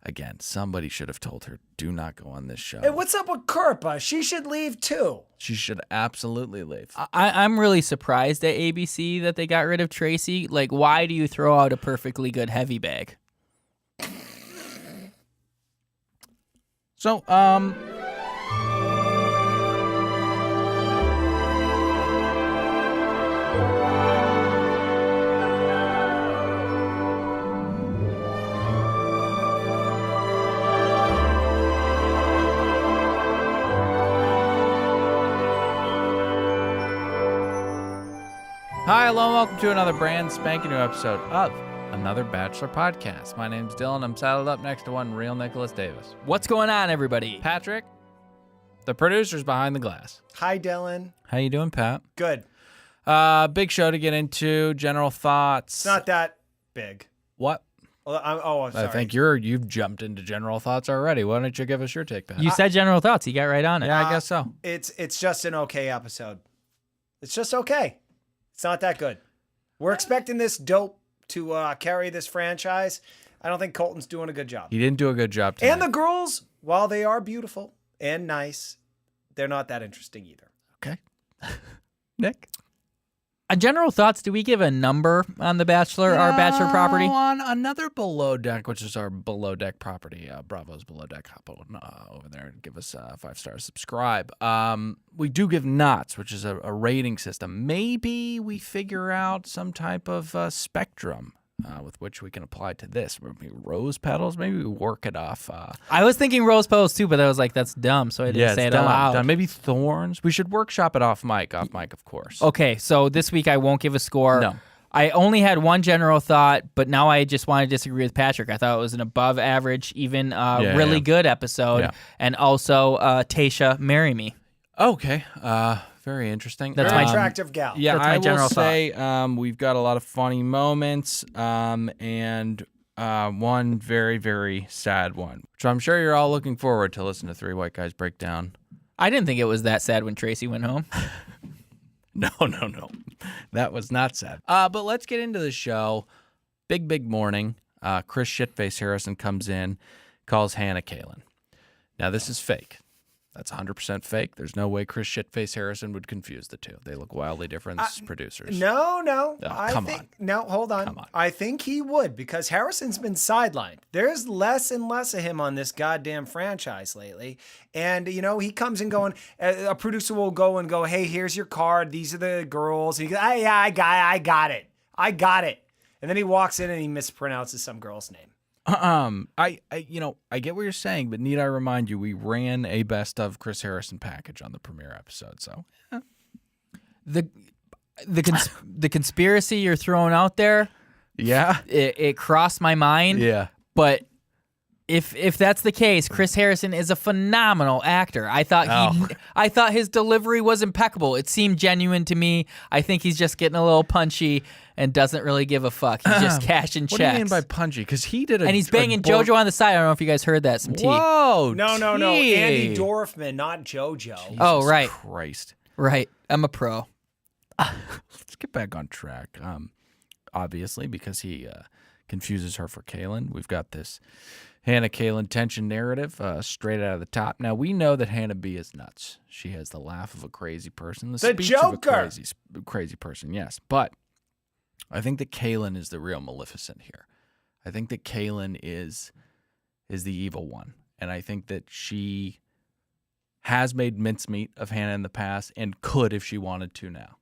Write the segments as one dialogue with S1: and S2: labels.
S1: Again, somebody should have told her, do not go on this show.
S2: Hey, what's up with Kirpa? She should leave too.
S1: She should absolutely leave.
S3: I'm really surprised at ABC that they got rid of Tracy. Like, why do you throw out a perfectly good heavy bag?
S1: So, hi, hello, and welcome to another brand spanking new episode of another Bachelor podcast. My name's Dylan. I'm saddled up next to one real Nicholas Davis.
S3: What's going on, everybody?
S1: Patrick, the producer's behind the glass.
S2: Hi, Dylan.
S1: How you doing, Pat?
S2: Good.
S1: Big show to get into. General thoughts.
S2: It's not that big.
S1: What?
S2: Well, I'm sorry.
S1: I think you've jumped into general thoughts already. Why don't you give us your take, Pat?
S3: You said general thoughts. You got right on it.
S1: Yeah, I guess so.
S2: It's just an okay episode. It's just okay. It's not that good. We're expecting this dope to carry this franchise. I don't think Colton's doing a good job.
S1: He didn't do a good job tonight.
S2: And the girls, while they are beautiful and nice, they're not that interesting either.
S1: Okay. Nick?
S3: General thoughts, do we give a number on The Bachelor, our Bachelor property?
S1: On another below deck, which is our below deck property, Bravo's below deck, hop on over there and give us 5 stars, subscribe. We do give knots, which is a rating system. Maybe we figure out some type of spectrum with which we can apply to this. Maybe rose petals, maybe we work it off.
S3: I was thinking rose petals too, but I was like, that's dumb, so I didn't say it out loud.
S1: Maybe thorns. We should workshop it off mic, of course.
S3: Okay, so this week I won't give a score.
S1: No.
S3: I only had one general thought, but now I just want to disagree with Patrick. I thought it was an above average, even really good episode.
S1: Yeah.
S3: And also, Tayshia, marry me.
S1: Okay. Very interesting.
S3: That's
S2: Very
S3: my
S2: attractive gal.
S1: Yeah,
S3: That's my
S1: I
S3: general
S1: will say we've got a lot of funny moments and one very, very sad one, which I'm sure you're all looking forward to listen to 3 white guys break down.
S3: I didn't think it was that sad when Tracy went home.
S1: No. That was not sad. But let's get into the show. Big morning. Chris Shitface Harrison comes in, calls Hannah Caelynn. Now, this is fake. That's 100% fake. There's no way Chris Shitface Harrison would confuse the two. They look wildly different as producers.
S2: No.
S1: Come on.
S2: No, hold on.
S1: Come on.
S2: I think he would because Harrison's been sidelined. There's less and less of him on this goddamn franchise lately. And, he comes in going, a producer will go, hey, here's your card. These are the girls. And he goes, yeah, I got it. I got it. And then he walks in and he mispronounces some girl's name.
S1: I get what you're saying, but need I remind you, we ran a best of Chris Harrison package on the premiere episode, so
S3: The conspiracy you're throwing out there,
S1: yeah,
S3: it crossed my mind.
S1: Yeah,
S3: but if that's the case, Chris Harrison is a phenomenal actor. I thought his delivery was impeccable. It seemed genuine to me. I think he's just getting a little punchy and doesn't really give a fuck. He's just cashing checks.
S1: What do you mean by punchy? Because he did
S3: and he's banging JoJo on the side. I don't know if you guys heard that. Some tea.
S1: Whoa!
S2: No. Andy Dorfman, not JoJo.
S1: Jesus
S3: oh, right.
S1: Christ.
S3: Right. I'm a pro.
S1: Let's get back on track. Obviously, because he confuses her for Caelynn. We've got this Hannah Caelynn tension narrative straight out of the top. Now, we know that Hannah B is nuts. She has the laugh of a crazy person. The speech
S2: Joker.
S1: Of a crazy person, yes. But I think that Caelynn is the real Maleficent here. I think that Caelynn is the evil one. And I think that she has made mincemeat of Hannah in the past and could if she wanted to now.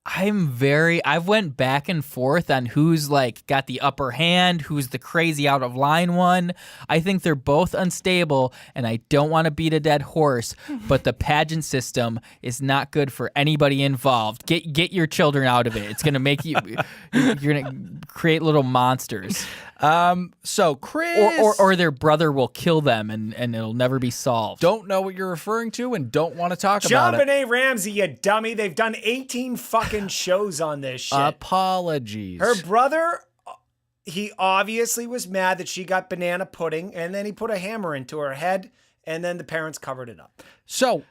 S3: I've went back and forth on who's got the upper hand, who's the crazy out of line one. I think they're both unstable, and I don't want to beat a dead horse, but the pageant system is not good for anybody involved. Get your children out of it. It's going to make you're going to create little monsters.
S1: So Chris
S3: or their brother will kill them and it'll never be solved.
S1: Don't know what you're referring to and don't want to talk
S2: John
S1: about it.
S2: Benet Ramsey, you dummy. They've done 18 fucking shows on this shit.
S1: Apologies.
S2: Her brother, he obviously was mad that she got banana pudding and then he put a hammer into her head and then the parents covered it up.
S1: So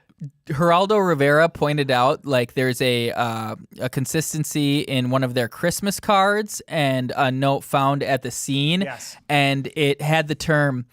S3: Geraldo Rivera pointed out like there's a consistency in one of their Christmas cards and a note found at the scene.
S2: Yes.
S3: And it had the term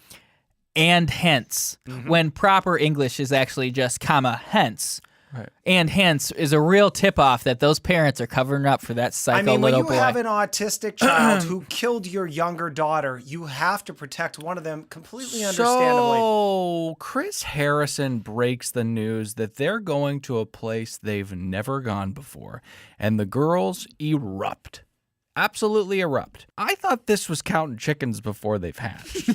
S3: "and hence," when proper English is actually just comma hence.
S1: Right.
S3: And hence is a real tip-off that those parents are covering up for that psycho
S2: I mean, when
S3: little
S2: you
S3: boy.
S2: have an autistic child who killed your younger daughter, you have to protect one of them completely understandably.
S1: So Chris Harrison breaks the news that they're going to a place they've never gone before, and the girls erupt. Absolutely erupt. I thought this was counting chickens before they've hatched.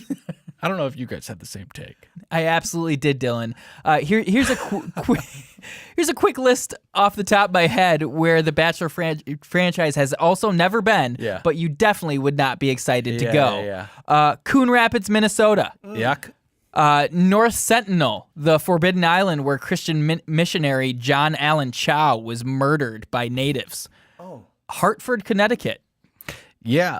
S1: I don't know if you guys had the same take.
S3: I absolutely did, Dylan. Here's a quick list off the top of my head where the Bachelor franchise has also never been, but you definitely would not be excited to go. Coon Rapids, Minnesota.
S1: Yuck.
S3: North Sentinel, the Forbidden Island where Christian missionary John Allen Chow was murdered by natives.
S2: Oh.
S3: Hartford, Connecticut.
S1: Yeah.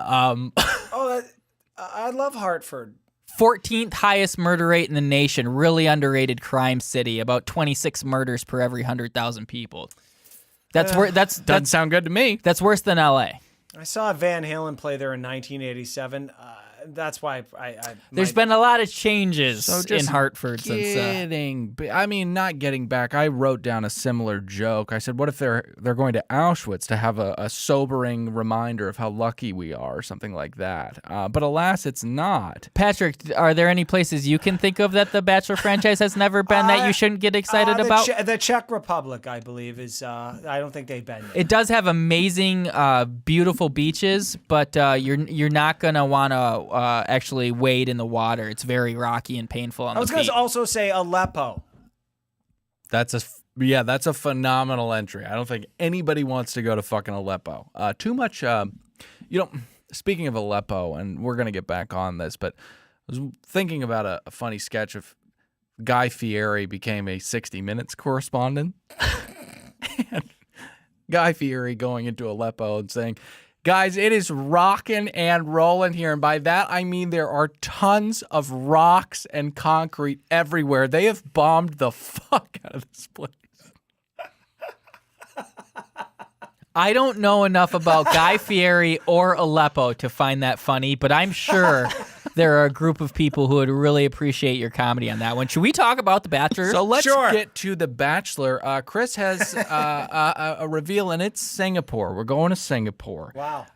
S2: I love Hartford.
S3: 14th highest murder rate in the nation. Really underrated crime city. About 26 murders per every 100,000 people.
S1: Doesn't sound good to me.
S3: That's worse than LA.
S2: I saw Van Halen play there in 1987. That's why
S3: There's been a lot of changes
S1: So
S3: in
S1: just
S3: Hartford since.
S1: I mean, not getting back. I wrote down a similar joke. I said, "What if they're going to Auschwitz to have a sobering reminder of how lucky we are, or something like that?" But alas, it's not.
S3: Patrick, are there any places you can think of that the Bachelor franchise has never been that you shouldn't get excited about?
S2: The Czech Republic, I believe, is. I don't think they've been there.
S3: It does have amazing, beautiful beaches, but you're not gonna want to actually wade in the water. It's very rocky and painful on the feet.
S2: I was going to also say Aleppo.
S1: That's a phenomenal entry. I don't think anybody wants to go to fucking Aleppo. Too much. Speaking of Aleppo, and we're gonna get back on this, but I was thinking about a funny sketch of Guy Fieri became a 60 Minutes correspondent. And Guy Fieri going into Aleppo and saying, "Guys, it is rocking and rolling here." And by that, I mean there are tons of rocks and concrete everywhere. They have bombed the fuck out of this place.
S3: I don't know enough about Guy Fieri or Aleppo to find that funny, but I'm sure there are a group of people who would really appreciate your comedy on that one. Should we talk about The Bachelor?
S1: So let's get to The Bachelor. Chris has a reveal, and it's Singapore. We're going to Singapore.
S2: Wow.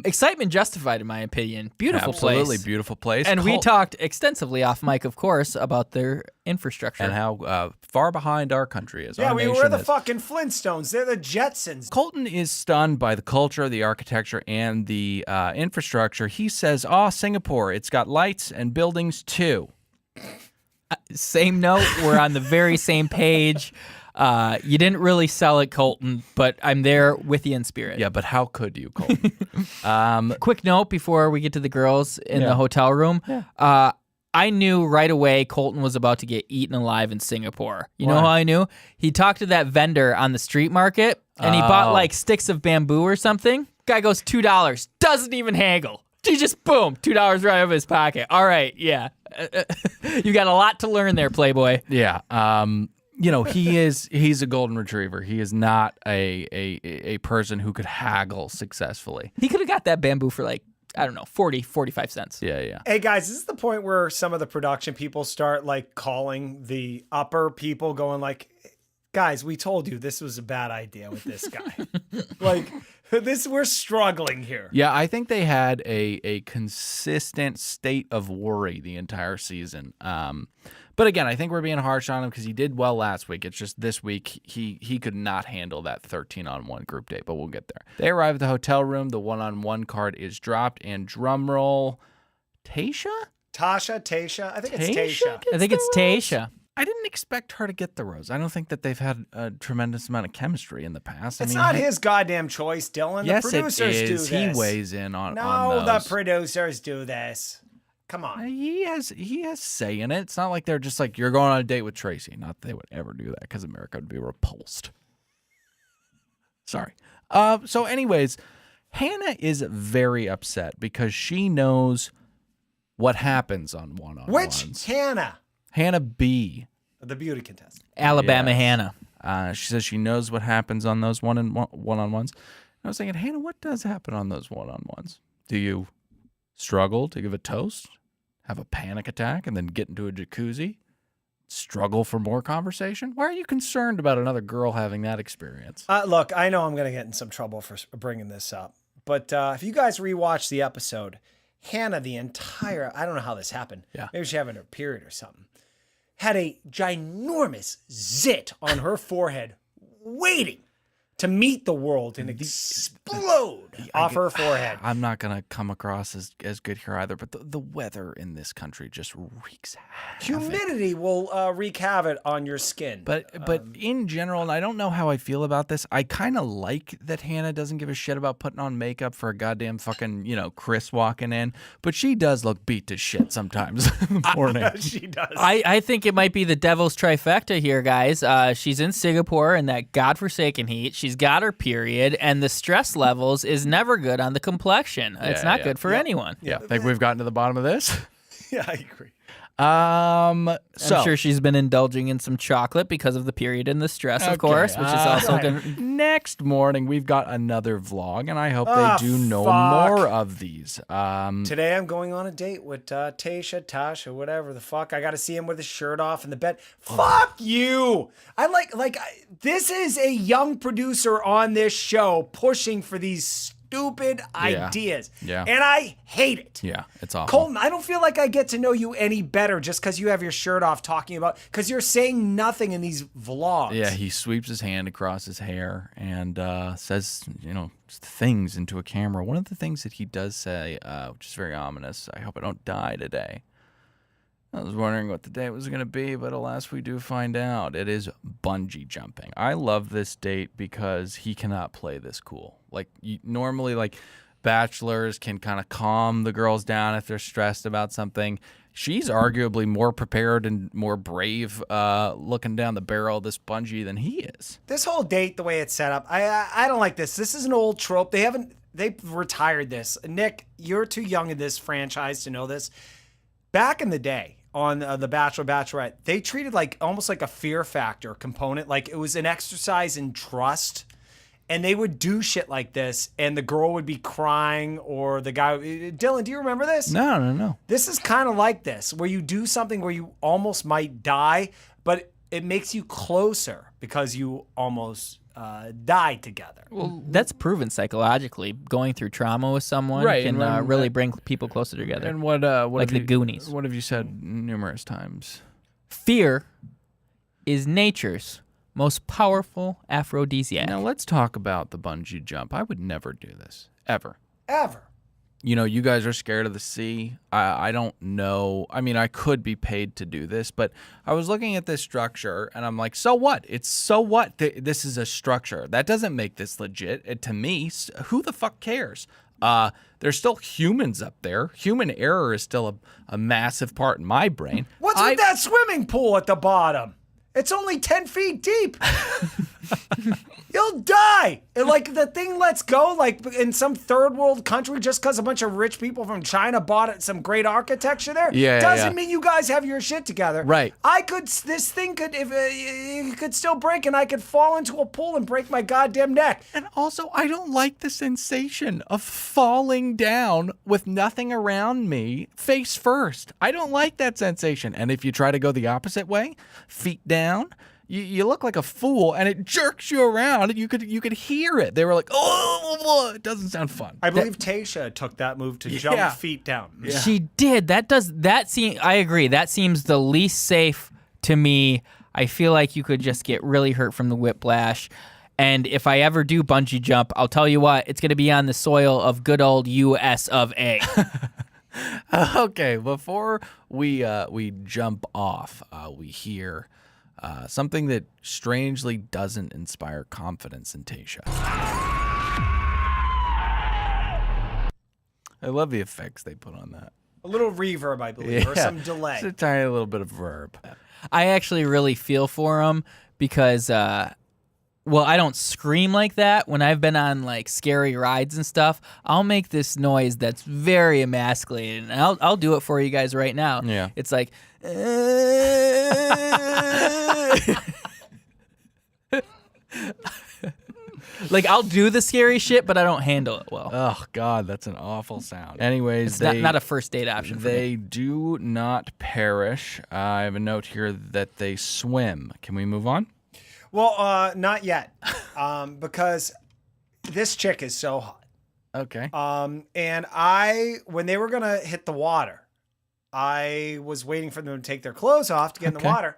S3: Excitement justified, in my opinion. Beautiful place.
S1: Absolutely beautiful place.
S3: And we talked extensively off mic, of course, about their infrastructure.
S1: And how far behind our country is.
S2: Yeah,
S1: our
S2: we
S1: nation
S2: were the
S1: is.
S2: fucking Flintstones. They're the Jetsons.
S1: Colton is stunned by the culture, the architecture, and the infrastructure. He says, Singapore, it's got lights and buildings too.
S3: Same note. We're on the very same page. You didn't really sell it, Colton, but I'm there with you in spirit.
S1: Yeah, but how could you, Colton?
S3: Quick note before we get to the girls in the hotel room. Yeah. I knew right away Colton was about to get eaten alive in Singapore. You know how I knew? He talked to that vendor on the street market, and he bought like sticks of bamboo or something. Guy goes, $2. Doesn't even haggle. He just, boom, $2 right out of his pocket. All right, yeah. You got a lot to learn there, Playboy.
S1: Yeah. He's a golden retriever. He is not a person who could haggle successfully.
S3: He could have got that bamboo for like, I don't know, 40, 45 cents.
S1: Yeah.
S2: Hey guys, this is the point where some of the production people start like calling the upper people, going like, "Guys, we told you this was a bad idea with this guy." Like we're struggling here.
S1: Yeah, I think they had a consistent state of worry the entire season. But again, I think we're being harsh on him because he did well last week. It's just this week he could not handle that 13-on-1 group date, but we'll get there. They arrive at the hotel room. The 1-on-1 card is dropped, and drum roll, Tayshia?
S2: Tayshia? I think it's Tayshia.
S3: I think it's Tayshia.
S1: I didn't expect her to get the rose. I don't think that they've had a tremendous amount of chemistry in the past.
S2: It's not his goddamn choice, Dylan.
S1: Yes,
S2: the producers
S1: it
S2: do
S1: is.
S2: this.
S1: He weighs in on
S2: No,
S1: those.
S2: the producers do this. Come on.
S1: He has say in it. It's not like they're just like, "You're going on a date with Tracy." Not that they would ever do that because America would be repulsed. Sorry. So anyways, Hannah is very upset because she knows what happens on one-on-ones.
S2: Which Hannah?
S1: Hannah B.
S2: The beauty contestant.
S3: Alabama
S1: Yes.
S3: Hannah.
S1: She says she knows what happens on those one-on-ones. I was thinking, Hannah, what does happen on those one-on-ones? Do you struggle to give a toast, have a panic attack, and then get into a jacuzzi? Struggle for more conversation? Why are you concerned about another girl having that experience?
S2: Look, I know I'm going to get in some trouble for bringing this up, but if you guys rewatch the episode, Hannah, I don't know how this happened.
S1: Yeah.
S2: Maybe she's having her period or something. Had a ginormous zit on her forehead waiting to meet the world and explode off her forehead.
S1: I'm not going to come across as good here either, but the weather in this country just wreaks havoc.
S2: Humidity will wreak havoc on your skin.
S1: But in general, and I don't know how I feel about this, I kind of like that Hannah doesn't give a shit about putting on makeup for a goddamn fucking, Chris walking in. But she does look beat to shit sometimes in the morning.
S2: She does.
S3: I think it might be the devil's trifecta here, guys. She's in Singapore in that godforsaken heat. She's got her period, and the stress levels is never good on the complexion. It's not good for anyone.
S1: Yeah, think we've gotten to the bottom of this?
S2: Yeah, I agree.
S3: I'm sure she's been indulging in some chocolate because of the period and the stress, of course, which is also good.
S1: Next morning, we've got another vlog, and I hope they do no more of these.
S2: Today I'm going on a date with Tayshia, Tasha, whatever the fuck. I got to see him with his shirt off in the bed. Fuck you! This is a young producer on this show pushing for these stupid ideas.
S1: Yeah.
S2: And I hate it.
S1: Yeah, it's awful.
S2: Colton, I don't feel like I get to know you any better just because you have your shirt off talking about, because you're saying nothing in these vlogs.
S1: Yeah, he sweeps his hand across his hair and says, things into a camera. One of the things that he does say, which is very ominous, I hope I don't die today. I was wondering what the date was going to be, but alas, we do find out. It is bungee jumping. I love this date because he cannot play this cool. Normally, bachelors can kind of calm the girls down if they're stressed about something. She's arguably more prepared and more brave looking down the barrel of this bungee than he is.
S2: This whole date, the way it's set up, I don't like this. This is an old trope. They've retired this. Nick, you're too young in this franchise to know this. Back in the day, on The Bachelor, Bachelorette, they treated almost like a fear factor component. Like it was an exercise in trust. And they would do shit like this, and the girl would be crying, or the guy. Dylan, do you remember this?
S1: No.
S2: This is kind of like this, where you do something where you almost might die, but it makes you closer because you almost died together.
S3: Well, that's proven psychologically. Going through trauma with someone can really bring people closer together.
S1: And what
S3: like the Goonies.
S1: What have you said numerous times?
S3: Fear is nature's most powerful aphrodisiac.
S1: Now let's talk about the bungee jump. I would never do this ever. You guys are scared of the sea. I don't know. I mean, I could be paid to do this, but I was looking at this structure and I'm like, so what? So what? This is a structure. That doesn't make this legit. To me, who the fuck cares? There's still humans up there. Human error is still a massive part in my brain.
S2: What's with that swimming pool at the bottom? It's only 10 feet deep. You'll die. And the thing lets go in some third world country just because a bunch of rich people from China bought some great architecture there. Doesn't mean you guys have your shit together.
S1: Right.
S2: This thing could, if it could still break, and I could fall into a pool and break my goddamn neck.
S1: And also, I don't like the sensation of falling down with nothing around me face first. I don't like that sensation. And if you try to go the opposite way, feet down, you look like a fool, and it jerks you around, and you could hear it. They were like, oh, it doesn't sound fun.
S2: I believe Tayshia took that move to jump feet down.
S3: Yeah. She did. I agree. That seems the least safe to me. I feel like you could just get really hurt from the whiplash. And if I ever do bungee jump, I'll tell you what, it's going to be on the soil of good old US of A.
S1: Okay, before we jump off, we hear something that strangely doesn't inspire confidence in Tayshia. I love the effects they put on that.
S2: A little reverb, I believe, or some delay.
S1: It's a tiny little bit of verb.
S3: I actually really feel for him because well, I don't scream like that. When I've been on like scary rides and stuff, I'll make this noise that's very emasculated, and I'll do it for you guys right now.
S1: Yeah.
S3: It's like, like I'll do the scary shit, but I don't handle it well.
S1: Oh God, that's an awful sound. Anyways,
S3: It's not a first date option for me.
S1: They do not perish. I have a note here that they swim. Can we move on?
S2: Well, not yet, because this chick is so hot.
S1: Okay.
S2: And when they were gonna hit the water, I was waiting for them to take their clothes off to get in the water.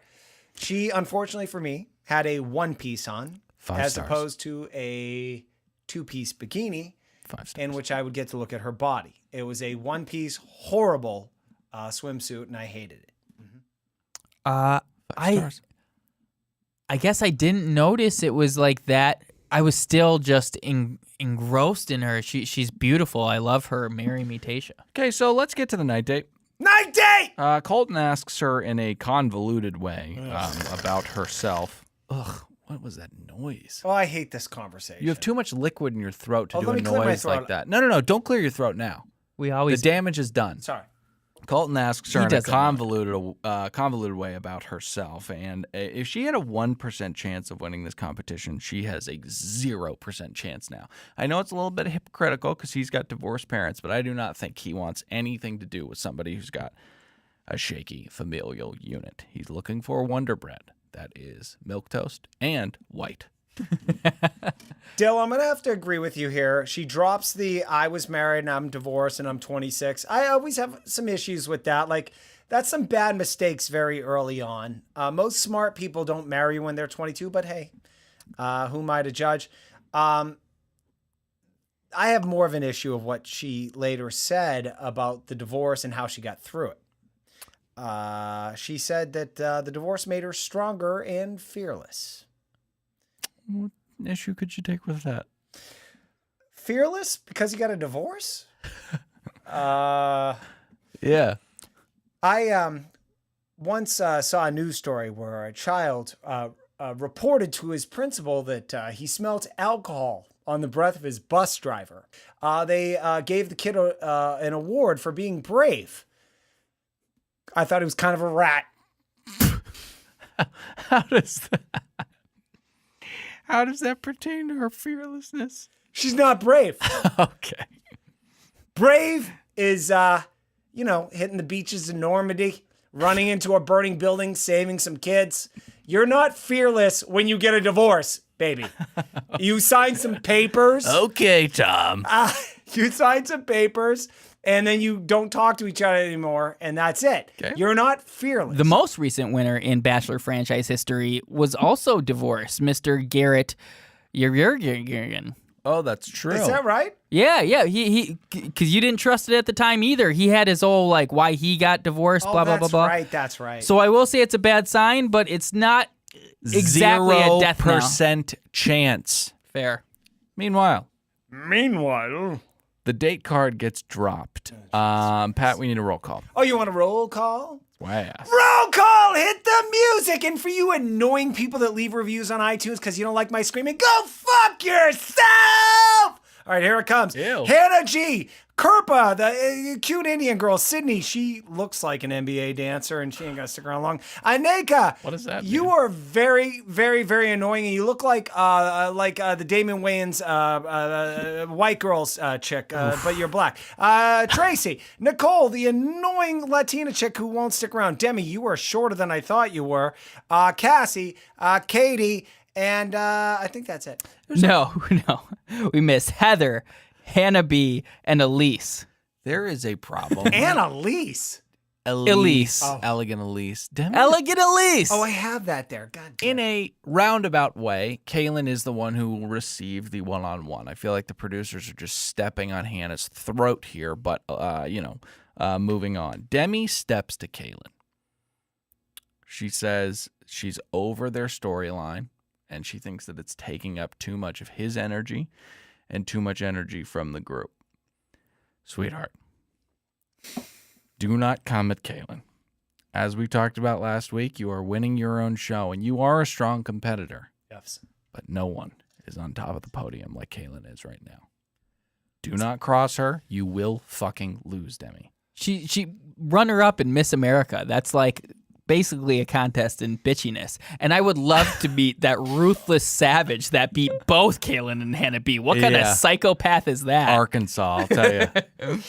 S2: She, unfortunately for me, had a one-piece on,
S1: 5
S2: as
S1: stars.
S2: opposed to a 2-piece bikini,
S1: 5 stars.
S2: in which I would get to look at her body. It was a one-piece, horrible swimsuit, and I hated it.
S1: 5 stars.
S3: I guess I didn't notice it was like that. I was still just engrossed in her. She's beautiful. I love her. Marry me, Tayshia.
S1: Okay, so let's get to the night date.
S2: Night date!
S1: Colton asks her in a convoluted way about herself. Ugh, what was that noise?
S2: Oh, I hate this conversation.
S1: You have too much liquid in your throat to do
S2: let
S1: a
S2: me clear my
S1: noise
S2: throat.
S1: like that. No. Don't clear your throat now.
S3: We
S1: The
S3: always
S1: damage is done.
S2: Sorry.
S1: Colton asks her
S3: He
S1: in a
S3: doesn't know.
S1: convoluted way about herself, and if she had a 1% chance of winning this competition, she has a 0% chance now. I know it's a little bit hypocritical because he's got divorced parents, but I do not think he wants anything to do with somebody who's got a shaky familial unit. He's looking for Wonder Bread that is milquetoast and white.
S2: Dill, I'm going to have to agree with you here. She drops the I was married and I'm divorced and I'm 26. I always have some issues with that. Like, that's some bad mistakes very early on. Most smart people don't marry when they're 22, but hey, who am I to judge? I have more of an issue of what she later said about the divorce and how she got through it. She said that the divorce made her stronger and fearless.
S1: What issue could you take with that?
S2: Fearless because you got a divorce?
S1: Yeah.
S2: I once saw a news story where a child reported to his principal that he smelt alcohol on the breath of his bus driver. They gave the kid an award for being brave. I thought he was kind of a rat.
S1: How does that pertain to her fearlessness?
S2: She's not brave.
S1: Okay.
S2: Brave is, hitting the beaches in Normandy, running into a burning building, saving some kids. You're not fearless when you get a divorce, baby. You sign some papers.
S1: Okay, Tom.
S2: You sign some papers, and then you don't talk to each other anymore, and that's it.
S1: Okay.
S2: You're not fearless.
S3: The most recent winner in Bachelor franchise history was also divorced, Mr. Garrett Yergergen.
S1: Oh, that's true.
S2: Is that right?
S3: Yeah, he, because you didn't trust it at the time either. He had his whole like why he got divorced, blah blah blah blah.
S2: That's right.
S3: So I will say it's a bad sign, but it's not exactly a death knell.
S1: 0% chance.
S3: Fair.
S1: Meanwhile,
S2: Meanwhile,
S1: the date card gets dropped. Pat, we need a roll call.
S2: oh, you want a roll call?
S1: Why I asked.
S2: Roll call, hit the music. And for you annoying people that leave reviews on iTunes because you don't like my screaming, go fuck yourself. All right, here it comes.
S1: Ew.
S2: Hannah G. Kerpa, the cute Indian girl. Sydney, she looks like an NBA dancer and she ain't gonna stick around long. Aneka.
S1: What does that
S2: You
S1: mean?
S2: are very, very, very annoying and you look like the Damon Wayans white girls chick, but you're black. Tracy. Nicole, the annoying Latina chick who won't stick around. Demi, you are shorter than I thought you were. Cassie, Katie, and I think that's it.
S3: No. We missed Heather, Hannah B, and Elise.
S1: There is a problem.
S2: Annalise.
S3: Elise.
S2: Oh.
S1: Elegant Elise. Demi-
S3: Elegant Elise.
S2: Oh, I have that there. God damn.
S1: In a roundabout way, Caelynn is the one who will receive the one-on-one. I feel like the producers are just stepping on Hannah's throat here, but, moving on. Demi steps to Caelynn. She says she's over their storyline, and she thinks that it's taking up too much of his energy and too much energy from the group. Sweetheart, do not come at Caelynn. As we talked about last week, you are winning your own show, and you are a strong competitor.
S2: Yes.
S1: but no one is on top of the podium like Caelynn is right now. Do not cross her. You will fucking lose, Demi.
S3: She runner up in Miss America. That's like basically a contest in bitchiness. And I would love to meet that ruthless savage that beat both Caelynn and Hannah B. What kind of psychopath is that?
S1: Arkansas, I'll tell you.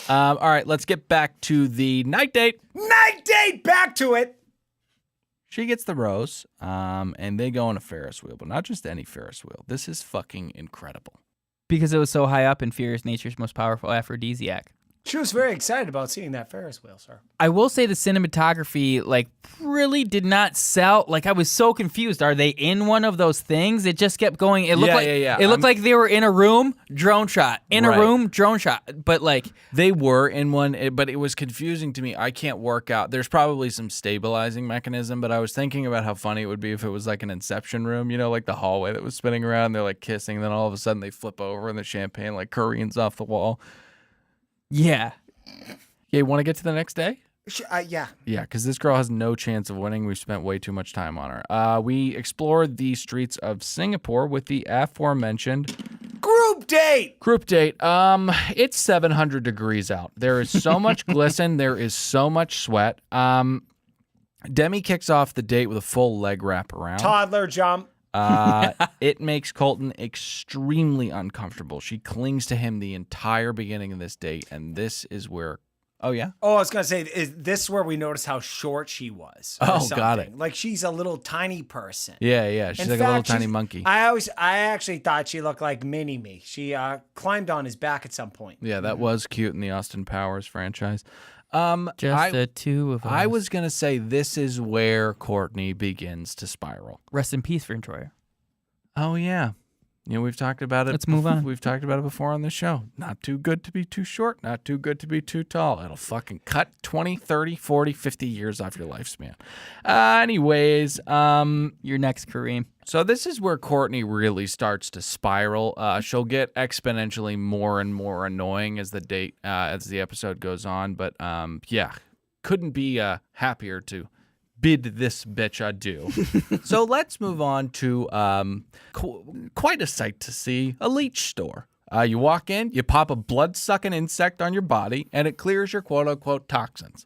S1: All right, let's get back to the night date.
S2: Night date, back to it.
S1: She gets the rose, and they go on a Ferris wheel, but not just any Ferris wheel. This is fucking incredible.
S3: Because it was so high up in Fear is Nature's most powerful aphrodisiac.
S2: She was very excited about seeing that Ferris wheel, sir.
S3: I will say the cinematography, like, really did not sell. Like, I was so confused. Are they in one of those things? It just kept going. It looked It looked like they were in a room, drone shot. In a room, drone shot. But, like...
S1: They were in one, but it was confusing to me. I can't work out. There's probably some stabilizing mechanism, but I was thinking about how funny it would be if it was like an Inception room, you know, like the hallway that was spinning around. They're, like, kissing, and then all of a sudden they flip over and the champagne, like, careens off the wall.
S3: Yeah.
S1: Yeah, want to get to the next day?
S2: Yeah.
S1: Yeah, because this girl has no chance of winning. We've spent way too much time on her. We explored the streets of Singapore with the aforementioned
S2: Group date.
S1: It's 700 degrees out. There is so much glisten. There is so much sweat. Demi kicks off the date with a full leg wrap around.
S2: Toddler jump.
S1: It makes Colton extremely uncomfortable. She clings to him the entire beginning of this date, and this is where... Oh, yeah?
S2: Oh, I was going to say, is this where we noticed how short she was?
S1: Oh, got it.
S2: Like, she's a little tiny person.
S1: Yeah. She's like a little tiny monkey.
S2: I actually thought she looked like Mini-Me. She climbed on his back at some point.
S1: Yeah, that was cute in the Austin Powers franchise.
S3: Just the two of us.
S1: I was going to say this is where Courtney begins to spiral.
S3: Rest in peace, Vern Troyer.
S1: Oh, yeah. You know, we've talked about it.
S3: Let's move on.
S1: We've talked about it before on the show. Not too good to be too short. Not too good to be too tall. It'll fucking cut 20, 30, 40, 50 years off your lifespan. Anyways,
S3: Your next, Kareem.
S1: so this is where Courtney really starts to spiral. She'll get exponentially more and more annoying as the episode goes on. But yeah, couldn't be happier to bid this bitch adieu. So let's move on to quite a sight to see, a leech store. You walk in, you pop a blood-sucking insect on your body, and it clears your quote-unquote toxins.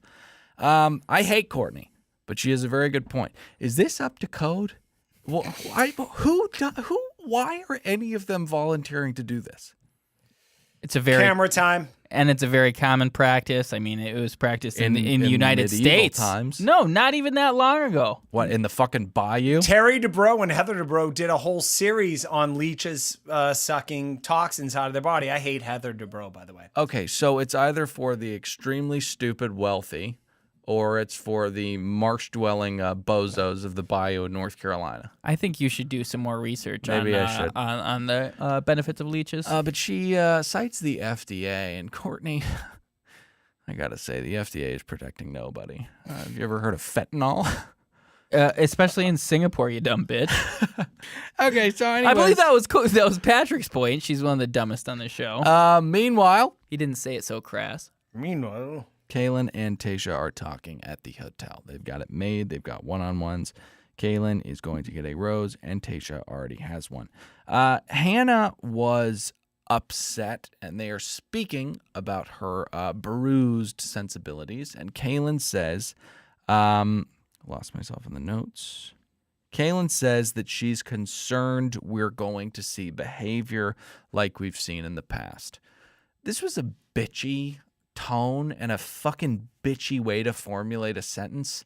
S1: I hate Courtney, but she has a very good point. Is this up to code? Well, why are any of them volunteering to do this?
S3: It's a very...
S2: Camera time.
S3: And it's a very common practice. I mean, it was practiced in the United States.
S1: Times.
S3: No, not even that long ago.
S1: What, in the fucking bayou?
S2: Terry Dubrow and Heather Dubrow did a whole series on leeches sucking toxins out of their body. I hate Heather Dubrow, by the way.
S1: Okay, so it's either for the extremely stupid wealthy, or it's for the marsh-dwelling bozos of the bayou in North Carolina.
S3: I think you should do some more research
S1: Maybe I should.
S3: on the benefits of leeches.
S1: But she cites the FDA, and Courtney, I gotta say, the FDA is protecting nobody. Have you ever heard of fentanyl?
S3: Especially in Singapore, you dumb bitch.
S1: Okay, so anyways.
S3: I believe that was Patrick's point. She's one of the dumbest on the show.
S1: Meanwhile,
S3: He didn't say it so crass.
S2: Meanwhile,
S1: Caelynn and Tayshia are talking at the hotel. They've got it made. They've got one-on-ones. Caelynn is going to get a rose, and Tayshia already has one. Hannah was upset, and they are speaking about her bruised sensibilities. And Caelynn says, lost myself in the notes. Caelynn says that she's concerned we're going to see behavior like we've seen in the past. This was a bitchy tone and a fucking bitchy way to formulate a sentence.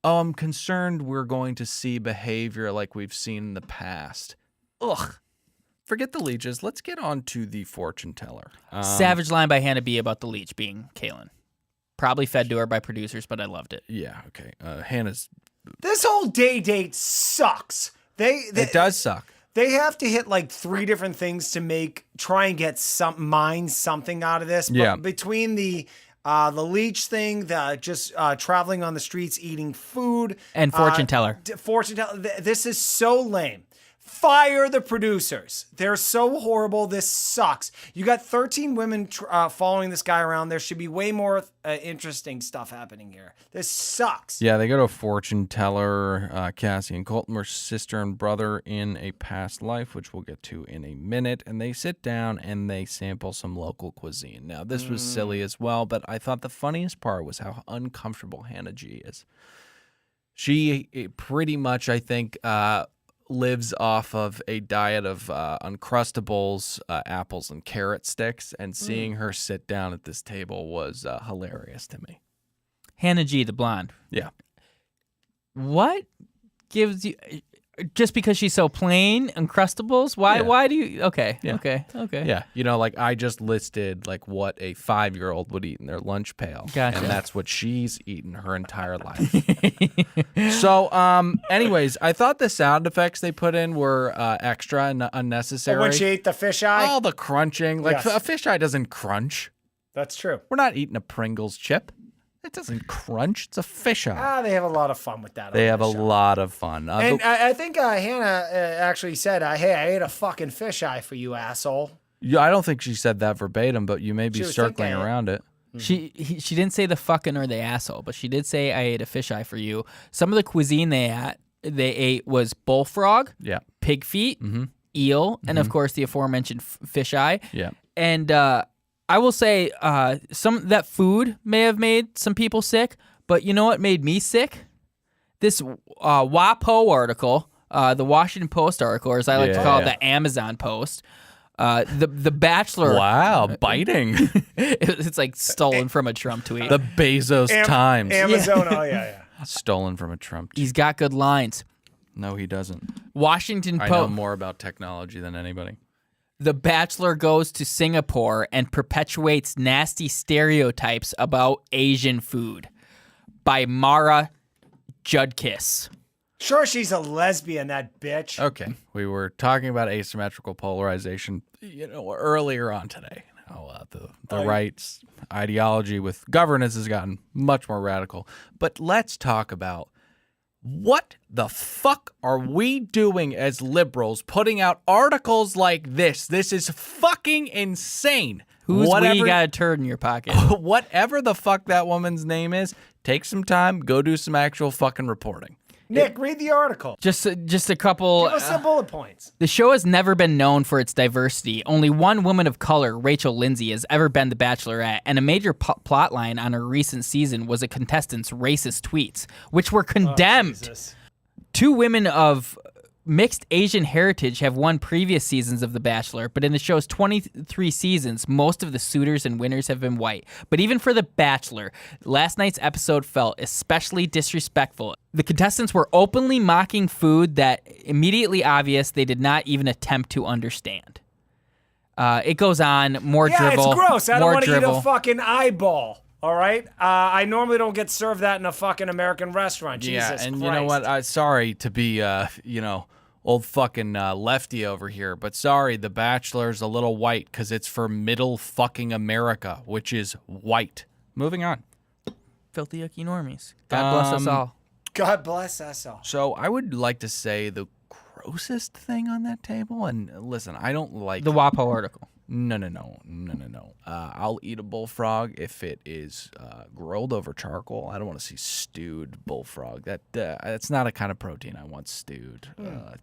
S1: Oh, I'm concerned we're going to see behavior like we've seen in the past. Ugh. Forget the leeches. Let's get on to the fortune teller.
S3: Savage line by Hannah B about the leech being Caelynn. Probably fed to her by producers, but I loved it.
S1: Yeah, okay. Hannah's...
S2: this whole date sucks.
S1: It does suck.
S2: They have to hit like 3 different things to try and get mine something out of this. But
S1: yeah.
S2: Between the leech thing, the just traveling on the streets, eating food,
S3: and fortune teller.
S2: This is so lame. Fire the producers. They're so horrible. This sucks. You got 13 women following this guy around. There should be way more interesting stuff happening here. This sucks.
S1: Yeah, they go to a fortune teller. Cassie and Colton were sister and brother in a past life, which we'll get to in a minute. And they sit down and they sample some local cuisine. Now, this was silly as well, but I thought the funniest part was how uncomfortable Hannah G is. She pretty much, I think, lives off of a diet of Uncrustables, apples, and carrot sticks, and seeing her sit down at this table was hilarious to me.
S3: Hannah G, the blonde.
S1: Yeah.
S3: What gives you... Just because she's so plain, Uncrustables? Why?
S1: Yeah.
S3: Why do you... Okay,
S1: Yeah.
S3: okay.
S1: Yeah, you know, like I just listed like what a 5-year-old would eat in their lunch pail.
S3: Gotcha.
S1: And that's what she's eaten her entire life. So, anyways, I thought the sound effects they put in were extra and unnecessary.
S2: When she ate the fisheye?
S1: All the crunching. Like
S2: Yes.
S1: a fisheye doesn't crunch.
S2: That's true.
S1: We're not eating a Pringles chip. It doesn't crunch. It's a fisheye.
S2: They have a lot of fun with that.
S1: They
S2: on
S1: have
S2: the
S1: a
S2: show.
S1: lot of fun.
S2: And I think Hannah actually said, hey, I ate a fucking fisheye for you, asshole.
S1: I don't think she said that verbatim, but you may be
S2: She was
S1: circling
S2: thinking it.
S1: around it.
S3: She didn't say the fucking or the asshole, but she did say I ate a fisheye for you. Some of the cuisine they ate was bullfrog,
S1: Yeah.
S3: pig feet, eel, and of course the aforementioned fisheye.
S1: Yeah.
S3: And I will say some that food may have made some people sick, but you know what made me sick? This WAPO article, the Washington Post article, or as I like to call it, the Amazon Post. The Bachelor.
S1: Wow, biting.
S3: It's like stolen from a Trump tweet.
S1: The Bezos Times.
S2: Amazon, oh yeah.
S1: Stolen from a Trump.
S3: He's got good lines.
S1: No, he doesn't.
S3: Washington
S1: I know
S3: Post.
S1: more about technology than anybody.
S3: The Bachelor goes to Singapore and perpetuates nasty stereotypes about Asian food by Mara Judkis.
S2: Sure, she's a lesbian, that bitch.
S1: Okay, we were talking about asymmetrical polarization, earlier on today. How the right's ideology with governance has gotten much more radical. But let's talk about what the fuck are we doing as liberals putting out articles like this? This is fucking insane.
S3: Who's we got a turd in your pocket?
S1: Whatever the fuck that woman's name is, take some time, go do some actual fucking reporting.
S2: Nick, read the article.
S3: Just a couple.
S2: Give us some bullet points.
S3: The show has never been known for its diversity. Only one woman of color, Rachel Lindsay, has ever been the Bachelorette, and a major plot line on her recent season was a contestant's racist tweets, which were condemned.
S2: Jesus.
S3: 2 women of mixed Asian heritage have won previous seasons of The Bachelor, but in the show's 23 seasons, most of the suitors and winners have been white. But even for The Bachelor, last night's episode felt especially disrespectful. The contestants were openly mocking food that immediately obvious they did not even attempt to understand. It goes on, more dribble.
S2: It's gross. I don't want to eat
S3: dribble.
S2: a fucking eyeball. All right? I normally don't get served that in a fucking American restaurant. Jesus
S1: and
S2: Christ.
S1: you know what? Sorry to be, old fucking lefty over here, but sorry, The Bachelor's a little white because it's for middle fucking America, which is white. Moving on.
S3: Filthy yucky normies. God bless us all.
S2: God bless us all.
S1: So I would like to say the grossest thing on that table, and listen, I don't like
S3: The WAPO article.
S1: No. I'll eat a bullfrog if it is grilled over charcoal. I don't want to see stewed bullfrog. That's not a kind of protein I want stewed.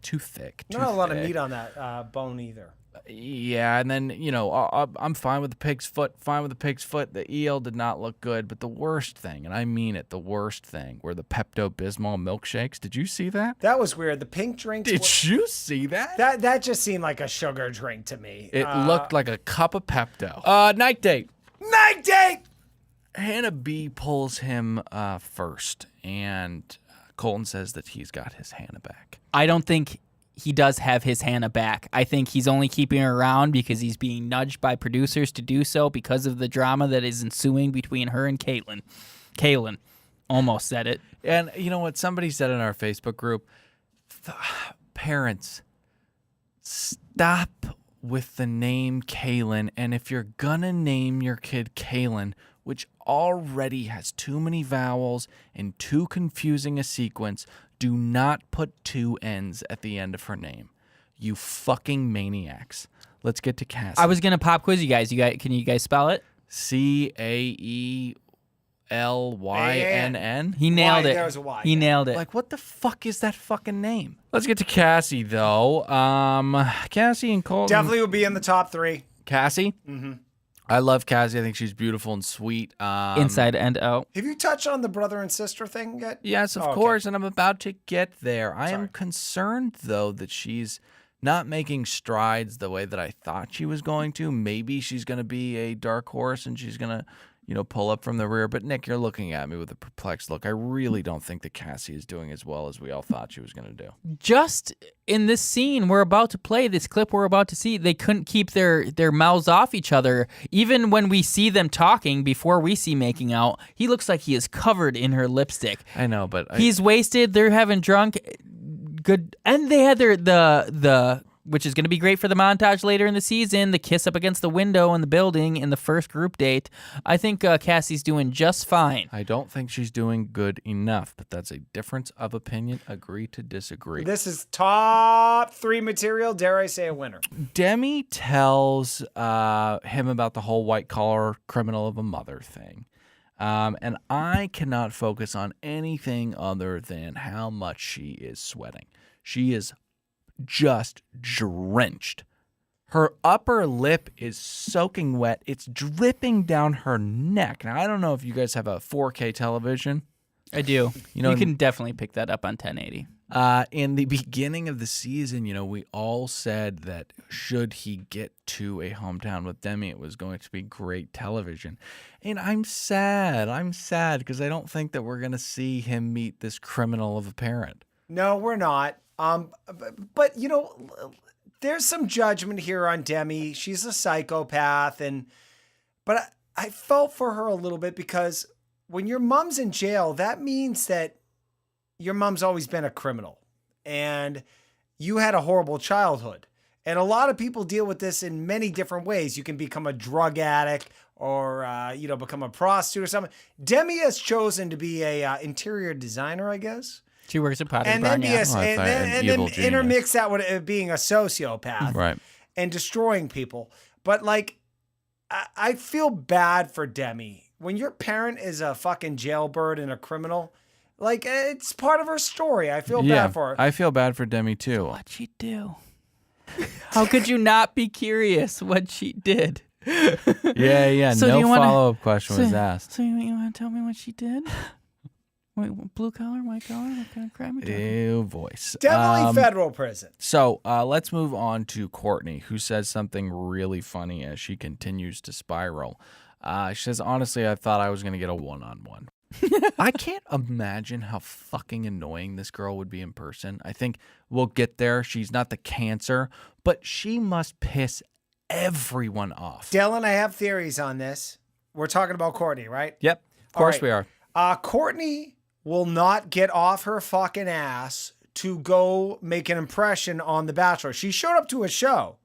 S1: Too thick.
S2: Not a lot of meat on that bone either.
S1: Yeah, and then, I'm fine with the pig's foot, The eel did not look good, but the worst thing, and I mean it, the worst thing, were the Pepto-Bismol milkshakes. Did you see that?
S2: That was weird. The pink drinks.
S1: Did you see that?
S2: That just seemed like a sugar drink to me.
S1: It looked like a cup of Pepto. Night date.
S2: Night date!
S1: Hannah B pulls him first, and Colton says that he's got his Hannah back.
S3: I don't think he does have his Hannah back. I think he's only keeping her around because he's being nudged by producers to do so because of the drama that is ensuing between her and Caelynn. Caelynn. Almost said it.
S1: And you know what? Somebody said in our Facebook group, parents, stop with the name Caelynn. And if you're going to name your kid Caelynn, which already has too many vowels and too confusing a sequence, do not put 2 N's at the end of her name. You fucking maniacs. Let's get to Cassie.
S3: I was gonna pop quiz you guys. Can you guys spell it?
S1: Caellynn.
S3: He nailed
S2: Y,
S3: it.
S2: there was a Y,
S3: He
S2: yeah.
S3: nailed it.
S1: Like, what the fuck is that fucking name? Let's get to Cassie, though. Cassie and Colton.
S2: Definitely would be in the top 3.
S1: Cassie? Mm-hmm. I love Cassie. I think she's beautiful and sweet.
S3: Inside and out.
S2: Have you touched on the brother and sister thing yet?
S1: Yes, of
S2: Oh, okay.
S1: course, and I'm about to get there. I am
S2: Sorry.
S1: concerned, though, that she's not making strides the way that I thought she was going to. Maybe she's going to be a dark horse and she's going to, pull up from the rear. But, Nick, you're looking at me with a perplexed look. I really don't think that Cassie is doing as well as we all thought she was going to do.
S3: Just in this scene we're about to play, this clip we're about to see, they couldn't keep their mouths off each other. Even when we see them talking before we see making out, he looks like he is covered in her lipstick.
S1: I know, but
S3: He's wasted. They're having drunk. Good, and they had the which is going to be great for the montage later in the season. The kiss up against the window in the building in the first group date. I think Cassie's doing just fine.
S1: I don't think she's doing good enough, but that's a difference of opinion. Agree to disagree.
S2: This is top 3 material. Dare I say a winner?
S1: Demi tells him about the whole white-collar criminal of a mother thing. And I cannot focus on anything other than how much she is sweating. She is just drenched. Her upper lip is soaking wet. It's dripping down her neck. Now, I don't know if you guys have a 4K television.
S3: I do.
S1: You
S3: can definitely pick that up on 1080.
S1: In the beginning of the season, we all said that should he get to a hometown with Demi, it was going to be great television. And I'm sad. I'm sad because I don't think that we're going to see him meet this criminal of a parent.
S2: No, we're not. But there's some judgment here on Demi. She's a psychopath, but I felt for her a little bit because when your mom's in jail, that means that your mom's always been a criminal and you had a horrible childhood. And a lot of people deal with this in many different ways. You can become a drug addict or, become a prostitute or something. Demi has chosen to be a interior designer, I guess.
S3: She works at Potter's
S2: And
S3: Barn,
S2: then,
S3: yeah.
S2: and then intermix that with it being a sociopath,
S1: Right,
S2: and destroying people. But I feel bad for Demi. When your parent is a fucking jailbird and a criminal, it's part of her story. I feel bad for her.
S1: I feel bad for Demi too.
S3: What'd she do? How could you not be curious what she did?
S1: Yeah.
S3: So do
S1: no
S3: you wanna-
S1: follow-up question was asked.
S3: So you want to tell me what she did? Wait, blue collar, white collar? What kind of crime are you talking about?
S1: Ew, voice.
S2: Definitely federal prison.
S1: So let's move on to Courtney, who says something really funny as she continues to spiral. She says, honestly, I thought I was going to get a one-on-one. I can't imagine how fucking annoying this girl would be in person. I think we'll get there. She's not the cancer, but she must piss everyone off.
S2: Dylan, I have theories on this. We're talking about Courtney, right?
S1: Yep, of course
S2: right.
S1: we are.
S2: Courtney will not get off her fucking ass to go make an impression on The Bachelor. She showed up to a show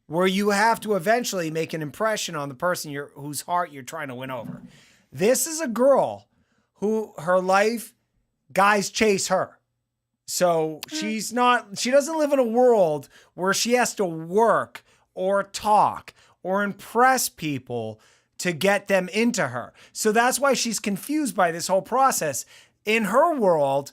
S2: where you have to eventually make an impression on the person whose heart you're trying to win over. This is a girl who her life, guys chase her. So she doesn't live in a world where she has to work or talk or impress people to get them into her. So that's why she's confused by this whole process. In her world,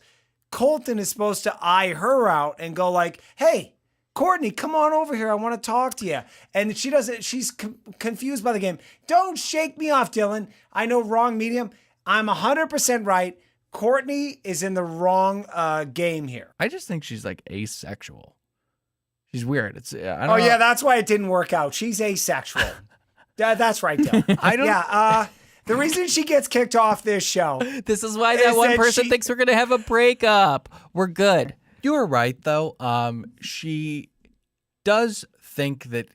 S2: Colton is supposed to eye her out and go like, hey, Courtney, come on over here. I want to talk to you. And she doesn't. She's confused by the game. Don't shake me off, Dylan. I know wrong medium. I'm 100% right. Courtney is in the wrong game here.
S1: I just think she's asexual. She's weird. I don't know.
S2: Yeah, that's why it didn't work out. She's asexual. That's right, Dylan.
S1: I don't.
S2: Yeah. The reason she gets kicked off this show.
S3: This is why that one person thinks we're going to have a breakup. We're good.
S1: You are right, though. She does think that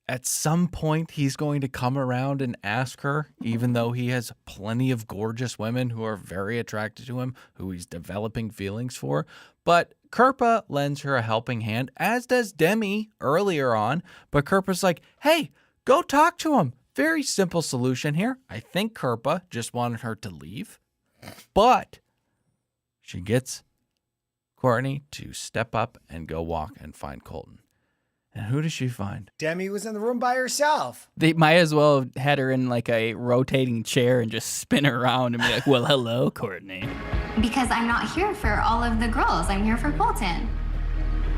S1: at some point he's going to come around and ask her, even though he has plenty of gorgeous women who are very attracted to him, who he's developing feelings for. But Kirpa lends her a helping hand, as does Demi earlier on. But Kirpa's like, hey, go talk to him. Very simple solution here. I think Kirpa just wanted her to leave. But she gets Courtney to step up and go walk and find Colton. And who does she find?
S2: Demi was in the room by herself.
S3: They might as well have had her in like a rotating chair and just spin her around and be like, well, hello, Courtney.
S4: Because I'm not here for all of the girls. I'm here for Colton.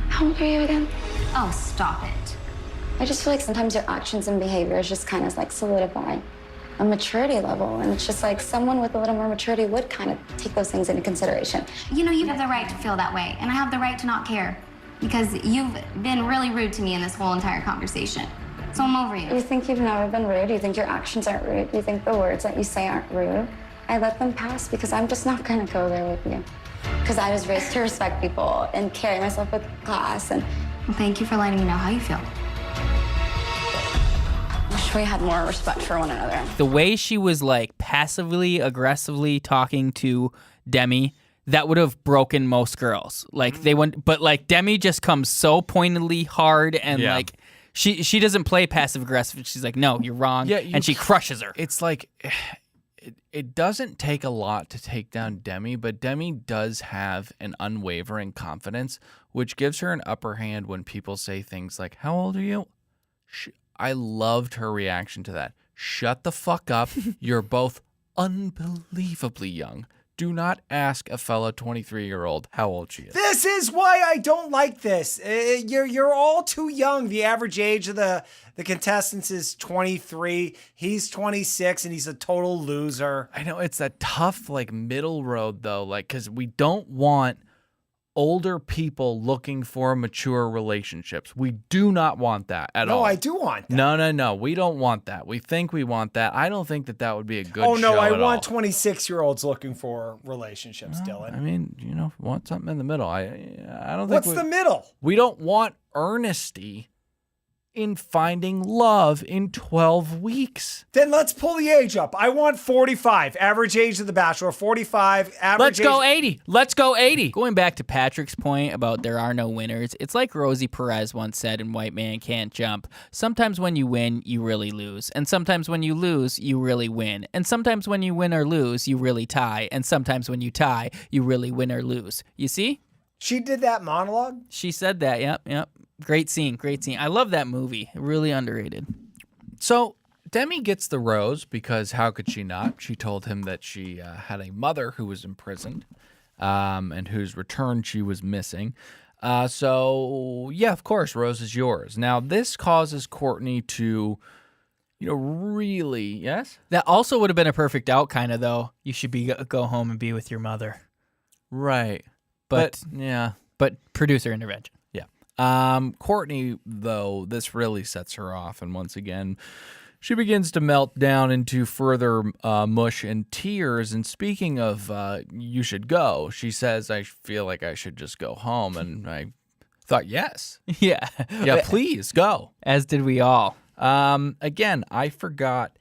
S5: How old are you again?
S4: Oh, stop it.
S5: I just feel like sometimes your actions and behaviors just kind of like solidify a maturity level. And it's just like someone with a little more maturity would kind of take those things into consideration.
S4: You know, you have the right to feel that way, and I have the right to not care. Because you've been really rude to me in this whole entire conversation. So I'm over you.
S5: You think you've never been rude? You think your actions aren't rude? You think the words that you say aren't rude? I let them pass because I'm just not gonna go there with you. Because I was raised to respect people and carry myself with class. And
S4: Well, thank you for letting me know how you feel.
S5: I wish we had more respect for one another.
S3: The way she was like passively, aggressively talking to Demi, that would have broken most girls. Like they went, but like Demi just comes so pointedly hard and like she doesn't play passive aggressive. She's like, no, you're wrong.
S1: Yeah,
S3: and she crushes her.
S1: It's like it doesn't take a lot to take down Demi, but Demi does have an unwavering confidence, which gives her an upper hand when people say things like, how old are you? I loved her reaction to that. Shut the fuck up. You're both unbelievably young. Do not ask a fellow 23-year-old how old she is.
S2: This is why I don't like this. You're all too young. The average age of the contestants is 23. He's 26, and he's a total loser.
S1: I know it's a tough like middle road though, like because we don't want older people looking for mature relationships. We do not want that at all.
S2: No, I do want that.
S1: No. We don't want that. We think we want that. I don't think that would be a good
S2: Oh, no,
S1: show
S2: I
S1: at
S2: want
S1: all.
S2: 26-year-olds looking for relationships, Dylan.
S1: I mean, want something in the middle. I don't think
S2: What's the middle?
S1: we don't want earnesty in finding love in 12 weeks.
S2: Then let's pull the age up. I want 45. Average age of the Bachelor, 45. Average
S3: Let's go
S2: age-
S3: 80. Let's go 80. Going back to Patrick's point about there are no winners, it's like Rosie Perez once said in White Man Can't Jump. Sometimes when you win, you really lose. And sometimes when you lose, you really win. And sometimes when you win or lose, you really tie. And sometimes when you tie, you really win or lose. You see?
S2: She did that monologue?
S3: She said that. Yep. Great scene. I love that movie. Really underrated.
S1: So Demi gets the rose because how could she not? She told him that she had a mother who was imprisoned and whose return she was missing. So, yeah, of course, rose is yours. Now, this causes Courtney to, really, yes?
S3: That also would have been a perfect out, kind of, though. You should go home and be with your mother.
S1: Right.
S3: But
S1: yeah.
S3: But producer intervention.
S1: Courtney, though, this really sets her off. And once again, she begins to melt down into further mush and tears. And speaking of you should go, she says, I feel like I should just go home. And I thought, yes.
S3: Yeah.
S1: Yeah, please go.
S3: As did we all.
S1: Again, I forgot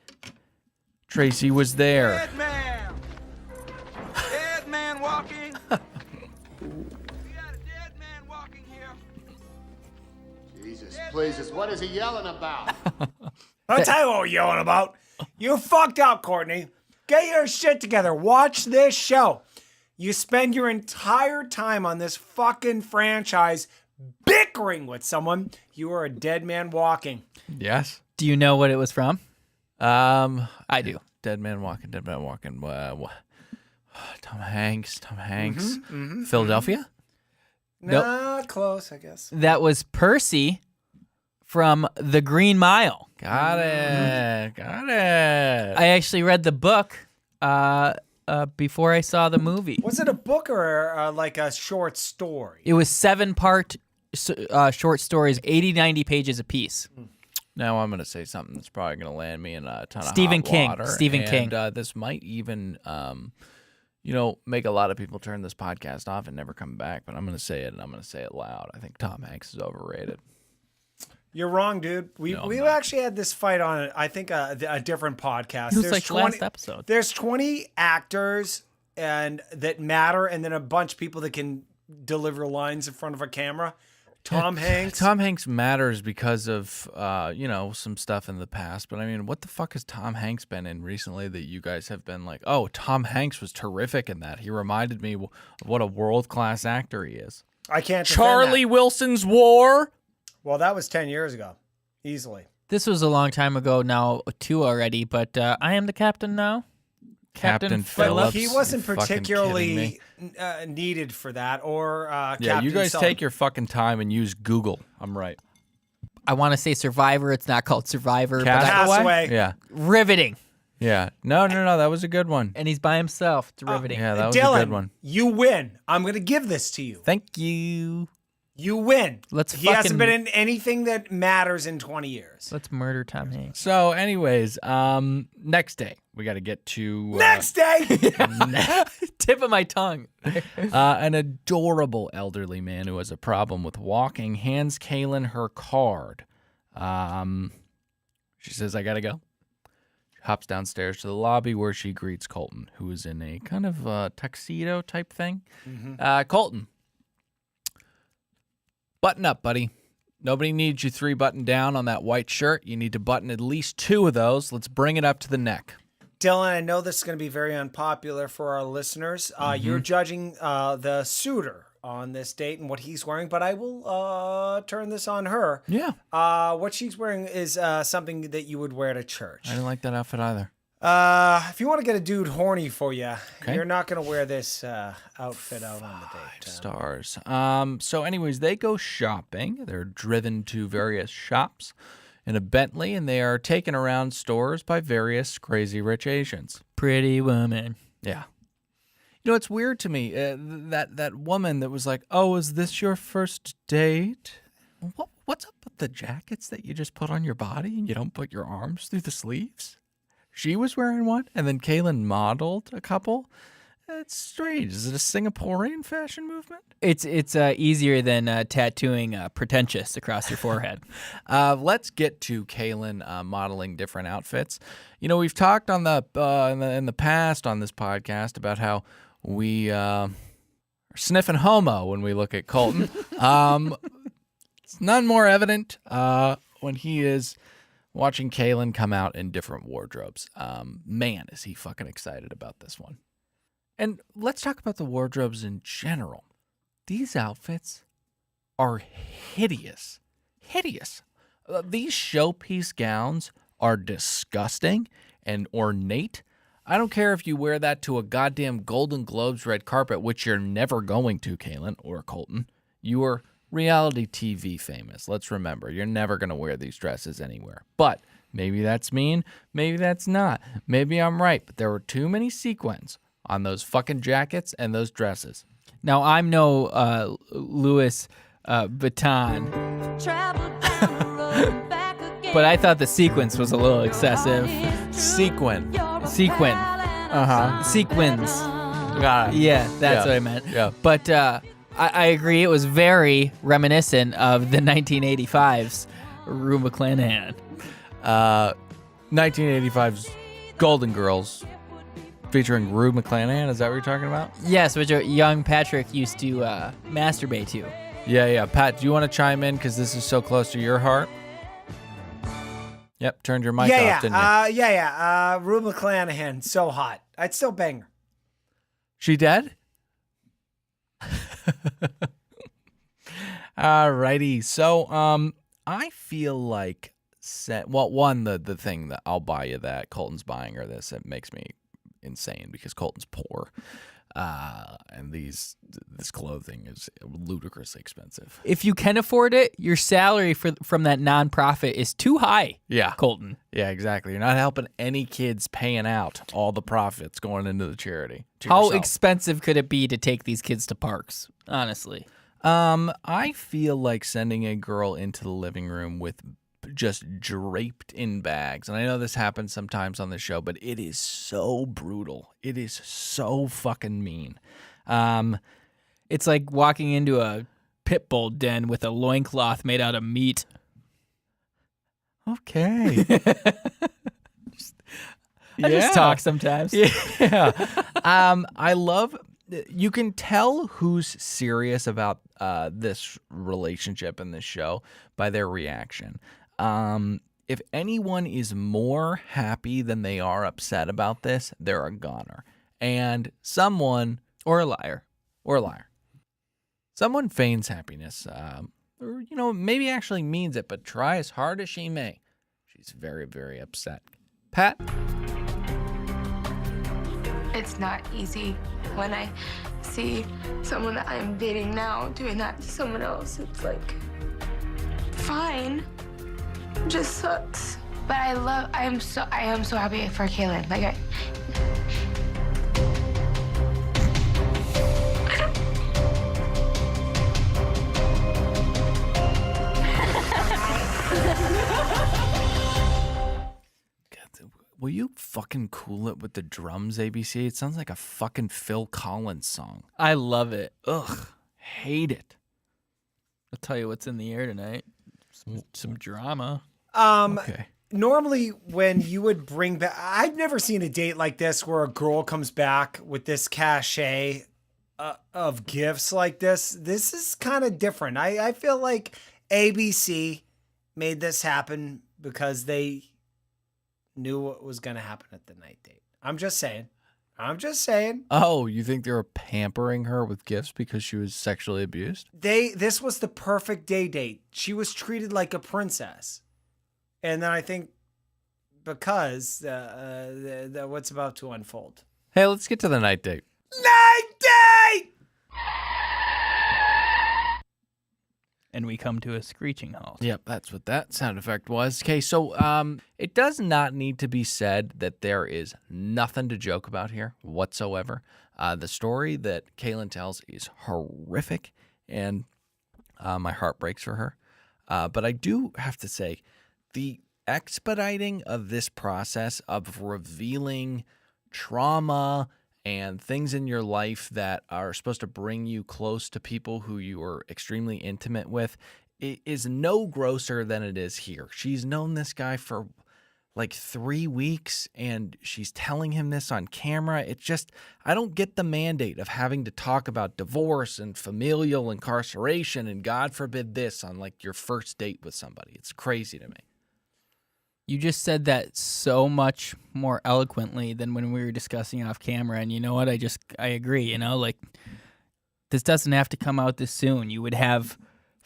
S1: Tracy was there.
S6: Dead man! Dead man walking! We got a dead man walking here.
S7: Jesus, please, what is he yelling about?
S2: I'll tell you what we're yelling about. You fucked up, Courtney. Get your shit together. Watch this show. You spend your entire time on this fucking franchise bickering with someone. You are a dead man walking.
S1: Yes.
S3: Do you know what it was from?
S1: I do. Dead man walking. Tom Hanks. Philadelphia?
S2: Not close, I guess.
S3: That was Percy from The Green Mile.
S1: Got it.
S3: I actually read the book before I saw the movie.
S2: Was it a book or like a short story?
S3: It was 7-part short stories, 80, 90 pages apiece.
S1: Now I'm going to say something that's probably going to land me in a ton of
S3: Stephen
S1: hot
S3: King.
S1: water.
S3: Stephen King.
S1: This might even, make a lot of people turn this podcast off and never come back. But I'm going to say it, and I'm going to say it loud. I think Tom Hanks is overrated.
S2: You're wrong, dude. We actually had this fight on, I think, a different podcast.
S3: It was like last episode.
S2: There's 20 actors and that matter, and then a bunch of people that can deliver lines in front of a camera. Tom Hanks.
S1: Tom Hanks matters because of some stuff in the past. But I mean, what the fuck has Tom Hanks been in recently that you guys have been like, oh, Tom Hanks was terrific in that. He reminded me of what a world-class actor he is.
S2: I can't defend
S1: Charlie
S2: that.
S1: Wilson's War.
S2: Well, that was 10 years ago. Easily.
S3: This was a long time ago now, too, already, but I am the captain now.
S1: Captain
S2: But
S1: Phillips.
S2: he wasn't
S1: you fucking kidding
S2: particularly
S1: me?
S2: needed for that, or
S1: Yeah,
S2: Captain
S1: you guys
S2: Sullivan.
S1: take your fucking time and use Google. I'm right.
S3: I want to say Survivor. It's not called Survivor. But
S2: Castaway.
S1: Yeah.
S3: riveting.
S1: Yeah. No. That was a good one.
S3: And he's by himself. It's riveting.
S1: Yeah, that was
S2: Dylan,
S1: a good one.
S2: you win. I'm going to give this to you.
S1: Thank you.
S2: You win.
S3: Let's
S2: He hasn't
S3: fucking-
S2: been in anything that matters in 20 years.
S3: Let's murder Tom Hanks.
S1: So, anyways, next day we got to get to
S2: Next day.
S3: Tip of my tongue.
S1: an adorable elderly man who has a problem with walking hands Caelynn her card. She says, "I gotta go." She hops downstairs to the lobby where she greets Colton, who is in a kind of tuxedo type thing. Colton, button up, buddy. Nobody needs you 3-button down on that white shirt. You need to button at least 2 of those. Let's bring it up to the neck.
S2: Dylan, I know this is going to be very unpopular for our listeners. You're judging the suitor on this date and what he's wearing, but I will turn this on her.
S1: Yeah.
S2: What she's wearing is something that you would wear to church.
S1: I didn't like that outfit either.
S2: If you want to get a dude horny for you,
S1: Okay.
S2: you're not going to wear this outfit out on the date.
S1: Stars. So anyways, they go shopping. They're driven to various shops in a Bentley, and they are taken around stores by various crazy rich Asians.
S3: Pretty woman.
S1: Yeah. You know, it's weird to me, that woman that was like, oh, is this your first date? What's up with the jackets that you just put on your body and you don't put your arms through the sleeves? She was wearing one, and then Caelynn modeled a couple. It's strange. Is it a Singaporean fashion movement?
S3: It's easier than tattooing pretentious across your forehead.
S1: Let's get to Caelynn modeling different outfits. You know, we've talked on in the past on this podcast about how we are sniffing homo when we look at Colton. It's none more evident when he is watching Caelynn come out in different wardrobes. Man, is he fucking excited about this one. And let's talk about the wardrobes in general. These outfits are hideous. Hideous. These showpiece gowns are disgusting and ornate. I don't care if you wear that to a goddamn Golden Globes red carpet, which you're never going to, Caelynn or Colton. You are reality TV famous. Let's remember, you're never going to wear these dresses anywhere. But maybe that's mean, maybe that's not. Maybe I'm right, but there were too many sequins on those fucking jackets and those dresses.
S3: Now, I'm no Louis Vuitton, but I thought the sequence was a little excessive.
S1: Sequin.
S3: Sequin. Sequins.
S1: Got it.
S3: Yeah, that's
S1: Yeah.
S3: what I meant.
S1: Yeah.
S3: But I agree. It was very reminiscent of the 1985's Rue McClanahan.
S1: 1985's Golden Girls featuring Rue McClanahan. Is that what you're talking about?
S3: Yes, which young Patrick used to masturbate to.
S1: Yeah. Pat, do you want to chime in because this is so close to your heart? Yep, turned your mic off, didn't you?
S2: Rue McClanahan, so hot. I'd still bang her.
S1: She dead? Alrighty. So, I feel like, the thing that I'll buy you that Colton's buying her this, it makes me insane because Colton's poor. And this clothing is ludicrously expensive.
S3: If you can afford it, your salary from that nonprofit is too high.
S1: Yeah.
S3: Colton.
S1: Yeah, exactly. You're not helping any kids paying out all the profits going into the charity. to
S3: How
S1: yourself.
S3: expensive could it be to take these kids to parks? Honestly.
S1: I feel like sending a girl into the living room with just draped in bags. And I know this happens sometimes on the show, but it is so brutal. It is so fucking mean.
S3: It's like walking into a pit bull den with a loincloth made out of meat.
S1: Okay.
S3: I just talk sometimes.
S1: Yeah. I love you can tell who's serious about this relationship in this show by their reaction. If anyone is more happy than they are upset about this, they're a goner. And someone...
S3: Or a liar.
S1: Or a liar. Someone feigns happiness, or, maybe actually means it, but try as hard as she may. She's very, very upset. Pat?
S8: It's not easy when I see someone that I'm dating now doing that to someone else. It's like, fine. It just sucks. But I am so happy for Caelynn. Like,
S1: Will you fucking cool it with the drums, ABC? It sounds like a fucking Phil Collins song.
S3: I love it.
S1: Ugh, hate it.
S3: I'll tell you what's in the air tonight. Some drama.
S1: Okay.
S2: Normally, when you would bring back, I've never seen a date like this where a girl comes back with this cachet of gifts like this. This is kind of different. I feel like ABC made this happen because they knew what was going to happen at the night date. I'm just saying.
S1: Oh, you think they were pampering her with gifts because she was sexually abused?
S2: This was the perfect date. She was treated like a princess. And then I think because what's about to unfold.
S1: Hey, let's get to the night date.
S2: Night date!
S3: And we come to a screeching halt.
S1: Yep, that's what that sound effect was. Okay, so it does not need to be said that there is nothing to joke about here whatsoever. The story that Caelynn tells is horrific, and my heart breaks for her. But I do have to say, the expediting of this process of revealing trauma and things in your life that are supposed to bring you close to people who you are extremely intimate with is no grosser than it is here. She's known this guy for like 3 weeks, and she's telling him this on camera. It's just, I don't get the mandate of having to talk about divorce and familial incarceration and God forbid this on like your first date with somebody. It's crazy to me.
S3: You just said that so much more eloquently than when we were discussing it off camera. And you know what? I agree, like this doesn't have to come out this soon. You would have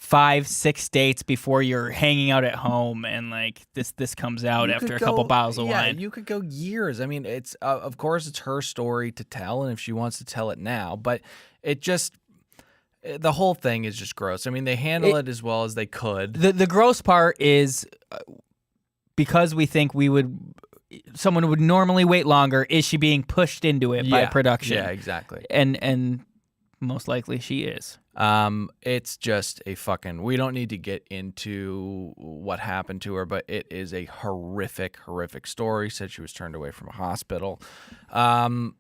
S3: 5-6 dates before you're hanging out at home, and like this comes out after a couple bottles of wine.
S1: Yeah, you could go years. I mean, it's of course it's her story to tell, and if she wants to tell it now, but it just, the whole thing is just gross. I mean, they handle it as well as they could.
S3: The gross part is because we think someone would normally wait longer. Is she being pushed into it by production?
S1: Yeah, exactly.
S3: And most likely she is.
S1: It's just a fucking, we don't need to get into what happened to her, but it is a horrific, horrific story. Said she was turned away from a hospital.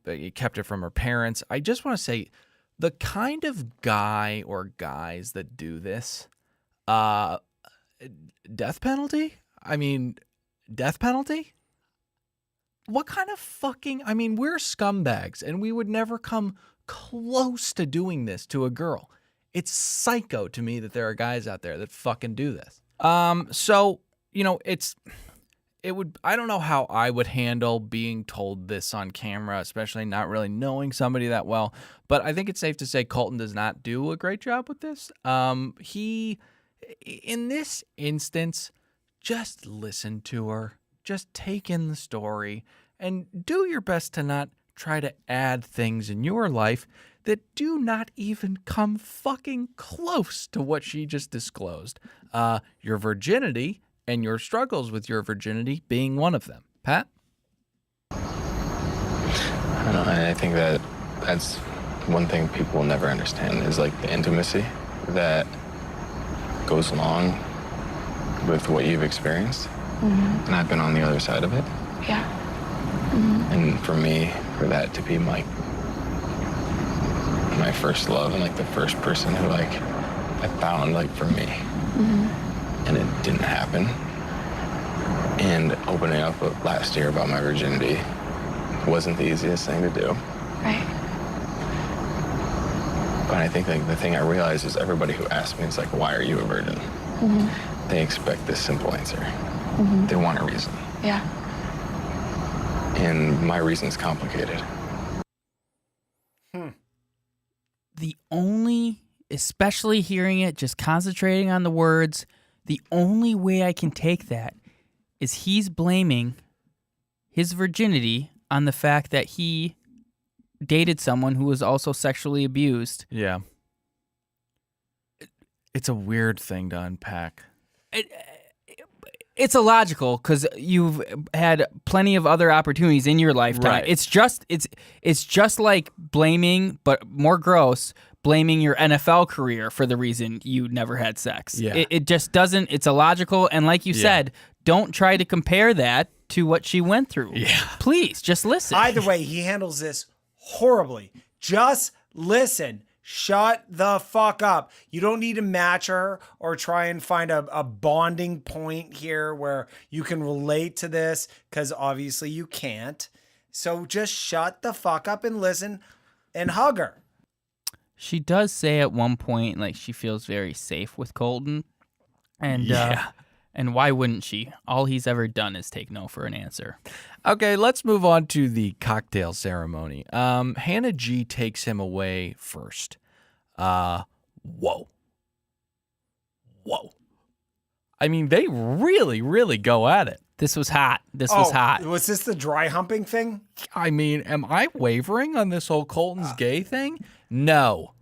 S1: He kept it from her parents. I just want to say, the kind of guy or guys that do this, death penalty? I mean, death penalty? What kind of fucking, I mean, we're scumbags, and we would never come close to doing this to a girl. It's psycho to me that there are guys out there that fucking do this. So, I don't know how I would handle being told this on camera, especially not really knowing somebody that well, but I think it's safe to say Colton does not do a great job with this. He, in this instance, just listen to her, just take in the story, and do your best to not try to add things in your life that do not even come fucking close to what she just disclosed. Your virginity and your struggles with your virginity being one of them. Pat?
S9: I don't know, I think that's one thing people will never understand is like the intimacy that goes along with what you've experienced. Mm-hmm. And I've been on the other side of it.
S8: Yeah. Mm-hmm.
S9: And for me, for that to be my first love and like the first person who like I found like for me. Mm-hmm. And it didn't happen. And opening up last year about my virginity wasn't the easiest thing to do.
S8: Right.
S9: But I think like the thing I realize is everybody who asks me is like, why are you a virgin? They expect this simple answer. They want a reason.
S8: Yeah.
S9: And my reason is complicated.
S3: The only, especially hearing it, just concentrating on the words, the only way I can take that is he's blaming his virginity on the fact that he dated someone who was also sexually abused.
S1: Yeah. It's a weird thing to unpack.
S3: It's illogical because you've had plenty of other opportunities in your lifetime.
S1: Right.
S3: It's just like blaming, but more gross, blaming your NFL career for the reason you never had sex.
S1: Yeah.
S3: It just doesn't. It's illogical. And like you said, don't try to compare that to what she went through.
S1: Yeah.
S3: Please, just listen.
S2: Either way, he handles this horribly. Just listen. Shut the fuck up. You don't need to match her or try and find a bonding point here where you can relate to this, because obviously you can't. So just shut the fuck up and listen and hug her.
S3: She does say at one point, like, she feels very safe with Colton. And and why wouldn't she? All he's ever done is take no for an answer.
S1: Okay, let's move on to the cocktail ceremony. Hannah G takes him away first. Whoa. I mean, they really, really go at it.
S3: This was hot. This was hot.
S2: Was this the dry humping thing?
S1: I mean, am I wavering on this whole Colton's gay thing? No.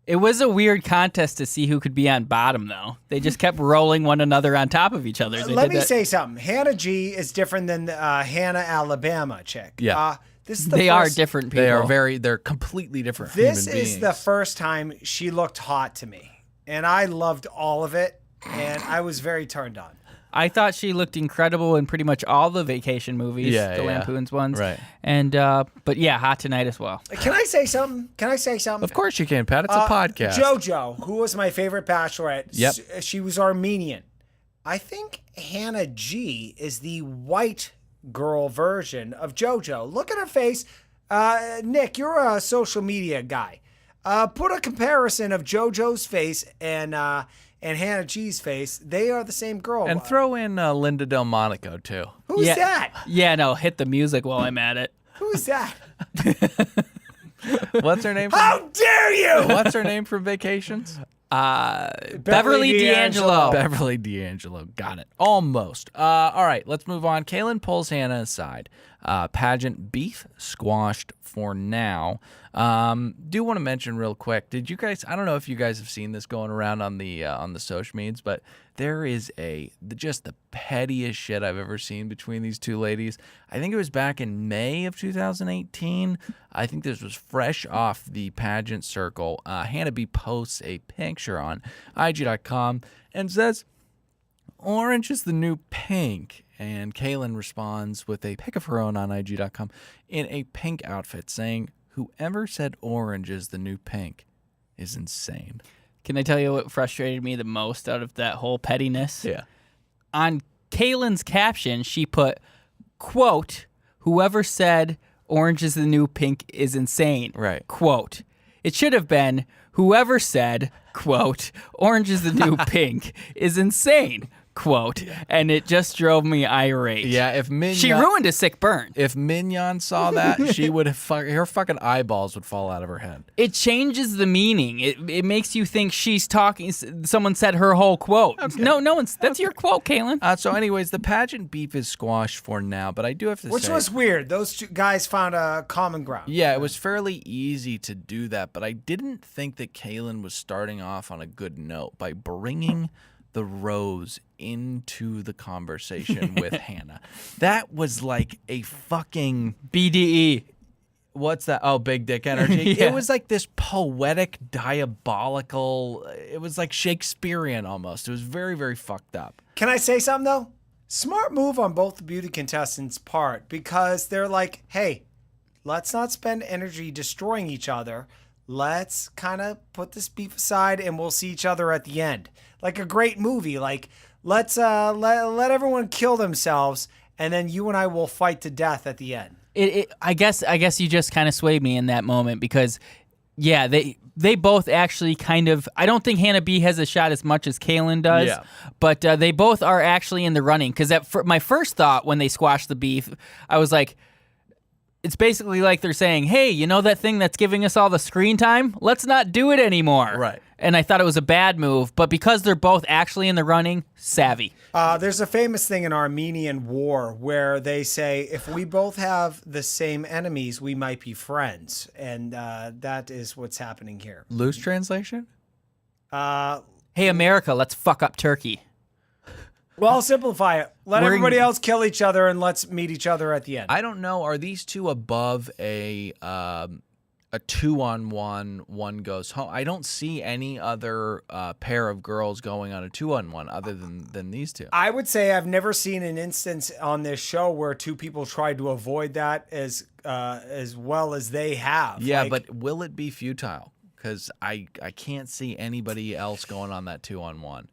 S3: It was a weird contest to see who could be on bottom, though. They just kept rolling one another on top of each other.
S2: Let me say something. Hannah G is different than the Hannah Alabama chick.
S1: Yeah.
S2: This is the
S3: they are different people.
S1: They're completely different
S2: This
S1: human
S2: is
S1: beings.
S2: the first time she looked hot to me, and I loved all of it, and I was very turned on.
S3: I thought she looked incredible in pretty much all the vacation movies, the Lampoon's ones.
S1: Right.
S3: And, but yeah, hot tonight as well.
S2: Can I say something?
S1: Of course you can, Pat. It's a podcast.
S2: JoJo, who was my favorite Bachelorette,
S1: Yep.
S2: she was Armenian. I think Hannah G is the white girl version of JoJo. Look at her face. Nick, you're a social media guy. Put a comparison of JoJo's face and Hannah G's face. They are the same girl.
S1: And throw in Linda Del Monaco, too.
S2: Who's that?
S3: Yeah, no, hit the music while I'm at it.
S2: Who's that?
S1: What's her name?
S2: How dare you?
S1: What's her name from Vacations?
S3: Beverly D'Angelo.
S1: Beverly D'Angelo. Got it. Almost. All right, let's move on. Caelynn pulls Hannah aside. Pageant beef squashed for now. Do want to mention real quick. Did you guys? I don't know if you guys have seen this going around on the social medias, but there is just the pettiest shit I've ever seen between these two ladies. I think it was back in May of 2018. I think this was fresh off the pageant circle. Hannah B posts a picture on IG.com and says, "Orange is the new pink." And Caelynn responds with a pic of her own on IG.com in a pink outfit saying, "Whoever said orange is the new pink is insane."
S3: Can I tell you what frustrated me the most out of that whole pettiness?
S1: Yeah.
S3: On Caelynn's caption, she put, quote, "Whoever said orange is the new pink is insane."
S1: Right.
S3: Quote. It should have been, "Whoever said, quote, orange is the new pink is insane." Quote, and it just drove me irate.
S1: Yeah, if Mignon,
S3: she ruined a sick burn.
S1: If Mignon saw that, she would have her fucking eyeballs would fall out of her head.
S3: It changes the meaning. It makes you think she's talking. Someone said her whole quote.
S1: Okay.
S3: No one's. That's your quote, Caelynn.
S1: So, anyways, the pageant beef is squashed for now, but I do have to
S2: Which
S1: say,
S2: was weird. Those two guys found a common ground.
S1: yeah, it was fairly easy to do that, but I didn't think that Caelynn was starting off on a good note by bringing the rose into the conversation with Hannah. That was like a fucking
S3: BDE.
S1: What's that? Oh, big dick energy.
S3: Yeah.
S1: It was like this poetic, diabolical. It was like Shakespearean almost. It was very, very fucked up.
S2: Can I say something, though? Smart move on both the beauty contestants' part, because they're like, hey, let's not spend energy destroying each other. Let's kind of put this beef aside and we'll see each other at the end. Like a great movie. Like, let's let everyone kill themselves and then you and I will fight to death at the end.
S3: I guess you just kind of swayed me in that moment because, yeah, they both actually kind of. I don't think Hannah B has a shot as much as Caelynn does, but they both are actually in the running. Because my first thought when they squashed the beef, I was like, it's basically like they're saying, hey, you know that thing that's giving us all the screen time? Let's not do it anymore.
S1: Right.
S3: And I thought it was a bad move, but because they're both actually in the running, savvy.
S2: There's a famous thing in Armenian War where they say, if we both have the same enemies, we might be friends. And that is what's happening here.
S1: Loose translation?
S3: Hey, America, let's fuck up Turkey.
S2: Well, I'll simplify it. Let everybody else kill each other and let's meet each other at the end.
S1: I don't know. Are these two above a 2-on-1, one goes home? I don't see any other pair of girls going on a 2-on-1 other than these two.
S2: I would say I've never seen an instance on this show where two people tried to avoid that as well as they have.
S1: Yeah, but will it be futile? Because I can't see anybody else going on that 2-on-1.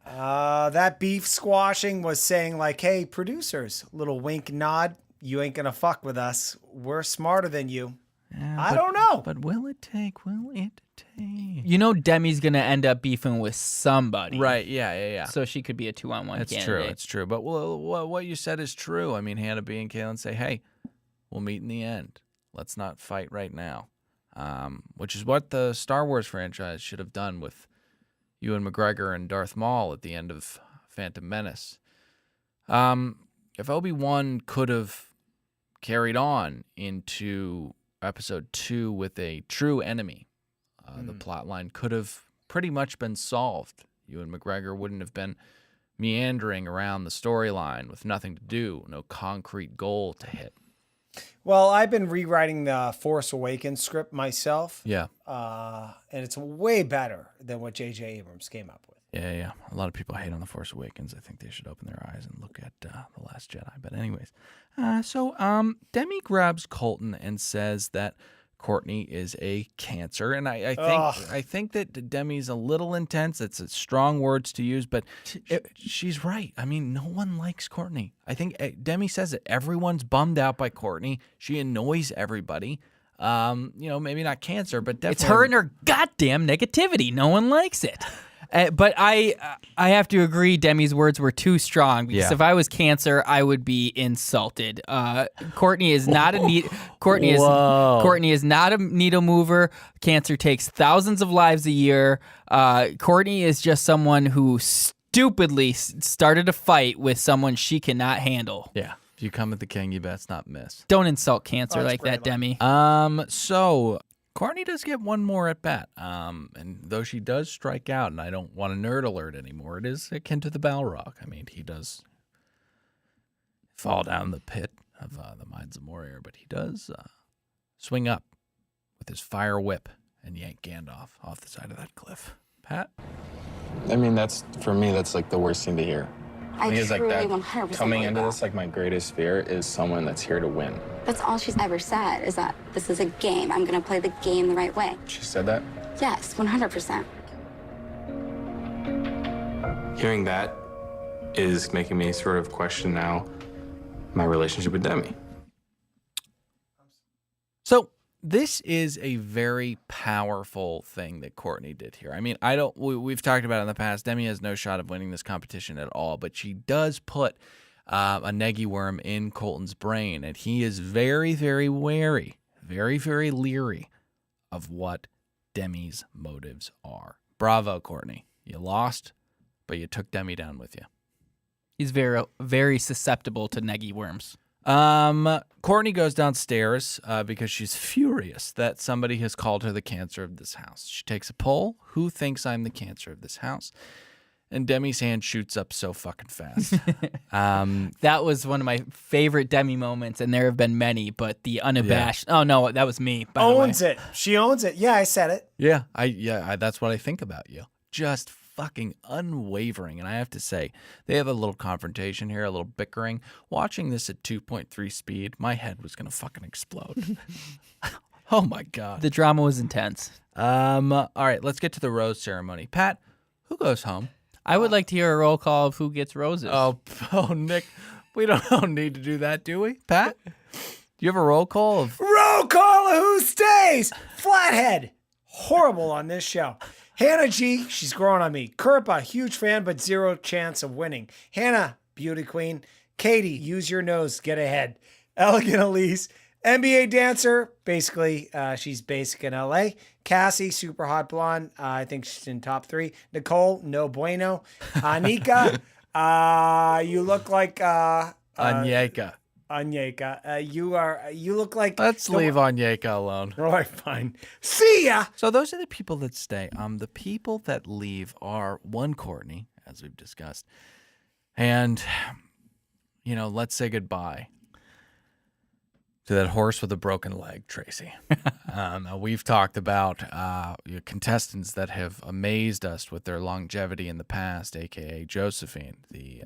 S2: That beef squashing was saying like, hey, producers, little wink nod, you ain't gonna fuck with us. We're smarter than you. I don't know.
S1: But will it take?
S3: You know Demi's going to end up beefing with somebody.
S1: Right, yeah.
S3: So she could be a 2-on-1
S1: It's
S3: candidate.
S1: true, it's true. But what you said is true. I mean, Hannah B and Caelynn say, hey, we'll meet in the end. Let's not fight right now. Which is what the Star Wars franchise should have done with Ewan McGregor and Darth Maul at the end of Phantom Menace. If Obi-Wan could have carried on into Episode 2 with a true enemy, the plot line could have pretty much been solved. Ewan McGregor wouldn't have been meandering around the storyline with nothing to do, no concrete goal to hit.
S2: Well, I've been rewriting the Force Awakens script myself.
S1: Yeah.
S2: And it's way better than what J.J. Abrams came up with.
S1: Yeah. A lot of people hate on The Force Awakens. I think they should open their eyes and look at The Last Jedi. But anyways, so Demi grabs Colton and says that Courtney is a Cancer. And I think that Demi's a little intense. It's strong words to use, but she's right. I mean, no one likes Courtney. I think Demi says it. Everyone's bummed out by Courtney. She annoys everybody. Maybe not Cancer, but definitely.
S3: It's her and her goddamn negativity. No one likes it. But I have to agree, Demi's words were too strong because if I was Cancer, I would be insulted. Courtney is not Courtney is not a needle mover. Cancer takes thousands of lives a year. Courtney is just someone who stupidly started a fight with someone she cannot handle.
S1: Yeah. If you come at the king, you best not miss.
S3: Don't insult Cancer like that, Demi.
S1: So Courtney does get one more at bat. And though she does strike out, and I don't want a nerd alert anymore, it is akin to the Balrog. I mean, he does fall down the pit of the Mines of Moria, but he does swing up with his fire whip and yank Gandalf off the side of that cliff. Pat?
S9: I mean, for me, that's like the worst thing to hear.
S5: I
S9: Because
S5: truly
S9: like that,
S5: 100%
S9: coming
S5: believe
S9: into
S5: that.
S9: this, like my greatest fear is someone that's here to win.
S5: That's all she's ever said, is that this is a game. I'm going to play the game the right way.
S9: She said that?
S5: Yes, 100%.
S9: Hearing that is making me sort of question now my relationship with Demi.
S1: So this is a very powerful thing that Courtney did here. I mean, we've talked about it in the past. Demi has no shot of winning this competition at all, but she does put a neggy worm in Colton's brain, and he is very, very wary, very, very leery of what Demi's motives are. Bravo, Courtney. You lost, but you took Demi down with you.
S3: He's very, very susceptible to neggy worms.
S1: Courtney goes downstairs because she's furious that somebody has called her the Cancer of this house. She takes a poll. Who thinks I'm the Cancer of this house? And Demi's hand shoots up so fucking fast.
S3: That was one of my favorite Demi moments, and there have been many, but the unabashed... Yeah. Oh, no, that was me, by the way.
S2: Owns it. She owns it. Yeah, I said it.
S1: Yeah, that's what I think about you. Just fucking unwavering. And I have to say, they have a little confrontation here, a little bickering. Watching this at 2.3 speed, my head was going to fucking explode. Oh, my God.
S3: The drama was intense.
S1: All right, let's get to the rose ceremony. Pat, who goes home?
S3: I would like to hear a roll call of who gets roses.
S1: Oh, Nick, we don't need to do that, do we? Pat, do you have a roll call of...
S2: Roll call of who stays! Flathead! horrible on this show. Hannah G, she's growing on me. Kerpa, huge fan, but zero chance of winning. Hannah, beauty queen. Katie, use your nose, get ahead. Elegant Elise, NBA dancer, basically, she's basic in LA. Cassie, super hot blonde. I think she's in top 3. Nicole, no bueno. Anika, you look like
S1: Anyeka.
S2: You look like.
S1: Let's leave Anyeka alone.
S2: All right, fine. See ya.
S1: So those are the people that stay. The people that leave are one Courtney, as we've discussed, and let's say goodbye to that horse with a broken leg, Tracy. We've talked about contestants that have amazed us with their longevity in the past, aka Josephine, the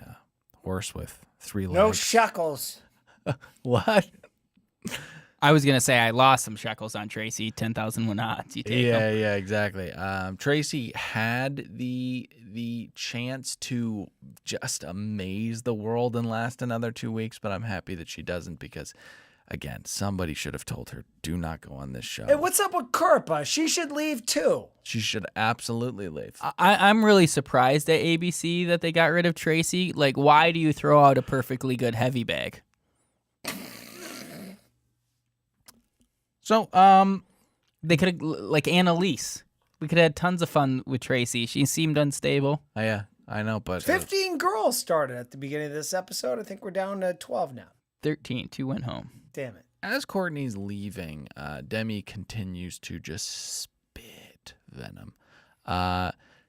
S1: horse with 3 legs.
S2: No shekels.
S1: What?
S3: I was gonna say I lost some shekels on Tracy. 10,000 odds. You take them.
S1: Yeah, exactly. Tracy had the chance to just amaze the world and last another 2 weeks, but I'm happy that she doesn't because, again, somebody should have told her, do not go on this show.
S2: Hey, what's up with Kerpa? She should leave too.
S1: She should absolutely leave.
S3: I'm really surprised at ABC that they got rid of Tracy. Like, why do you throw out a perfectly good heavy bag?
S1: So,
S3: they could have, like Annalise. We could have had tons of fun with Tracy. She seemed unstable.
S1: yeah, I know, but
S2: 15 girls started at the beginning of this episode. I think we're down to 12 now.
S3: 13, 2 went home.
S2: Damn it.
S1: as Courtney's leaving, Demi continues to just spit venom.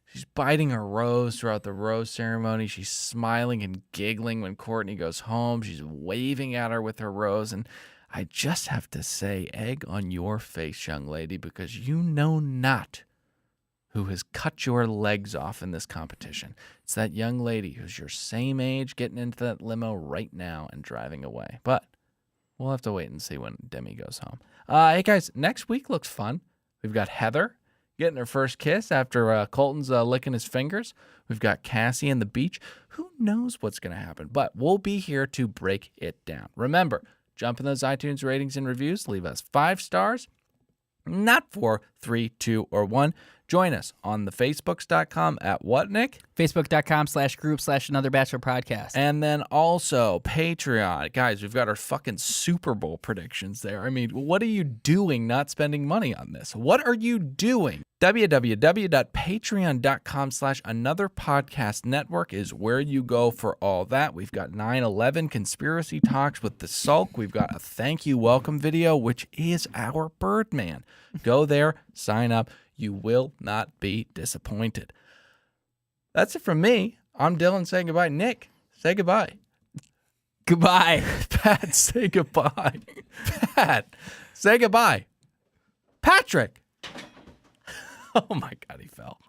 S1: She's biting her rose throughout the rose ceremony. She's smiling and giggling when Courtney goes home. She's waving at her with her rose. And I just have to say, egg on your face, young lady, because you know not who has cut your legs off in this competition. It's that young lady who's your same age getting into that limo right now and driving away. But we'll have to wait and see when Demi goes home. Hey, guys, next week looks fun. We've got Heather getting her first kiss after Colton's licking his fingers. We've got Cassie and the beach. Who knows what's going to happen? But we'll be here to break it down. Remember, jump in those iTunes ratings and reviews. Leave us 5 stars. Not 4, 3, 2, or 1. Join us on the Facebooks.com at what, Nick?
S3: Facebook.com/group/Another Bachelor Podcast.
S1: And then also Patreon. Guys, we've got our fucking Super Bowl predictions there. I mean, what are you doing not spending money on this? What are you doing? www.patreon.com/Another Podcast Network is where you go for all that. We've got 9/11 conspiracy talks with the Sulk. We've got a thank you welcome video, which is our Birdman. Go there, sign up. You will not be disappointed. That's it from me. I'm Dylan saying goodbye. Nick, say goodbye.
S3: Goodbye.
S1: Pat, say goodbye. Pat, say goodbye. Patrick. Oh my God, he fell.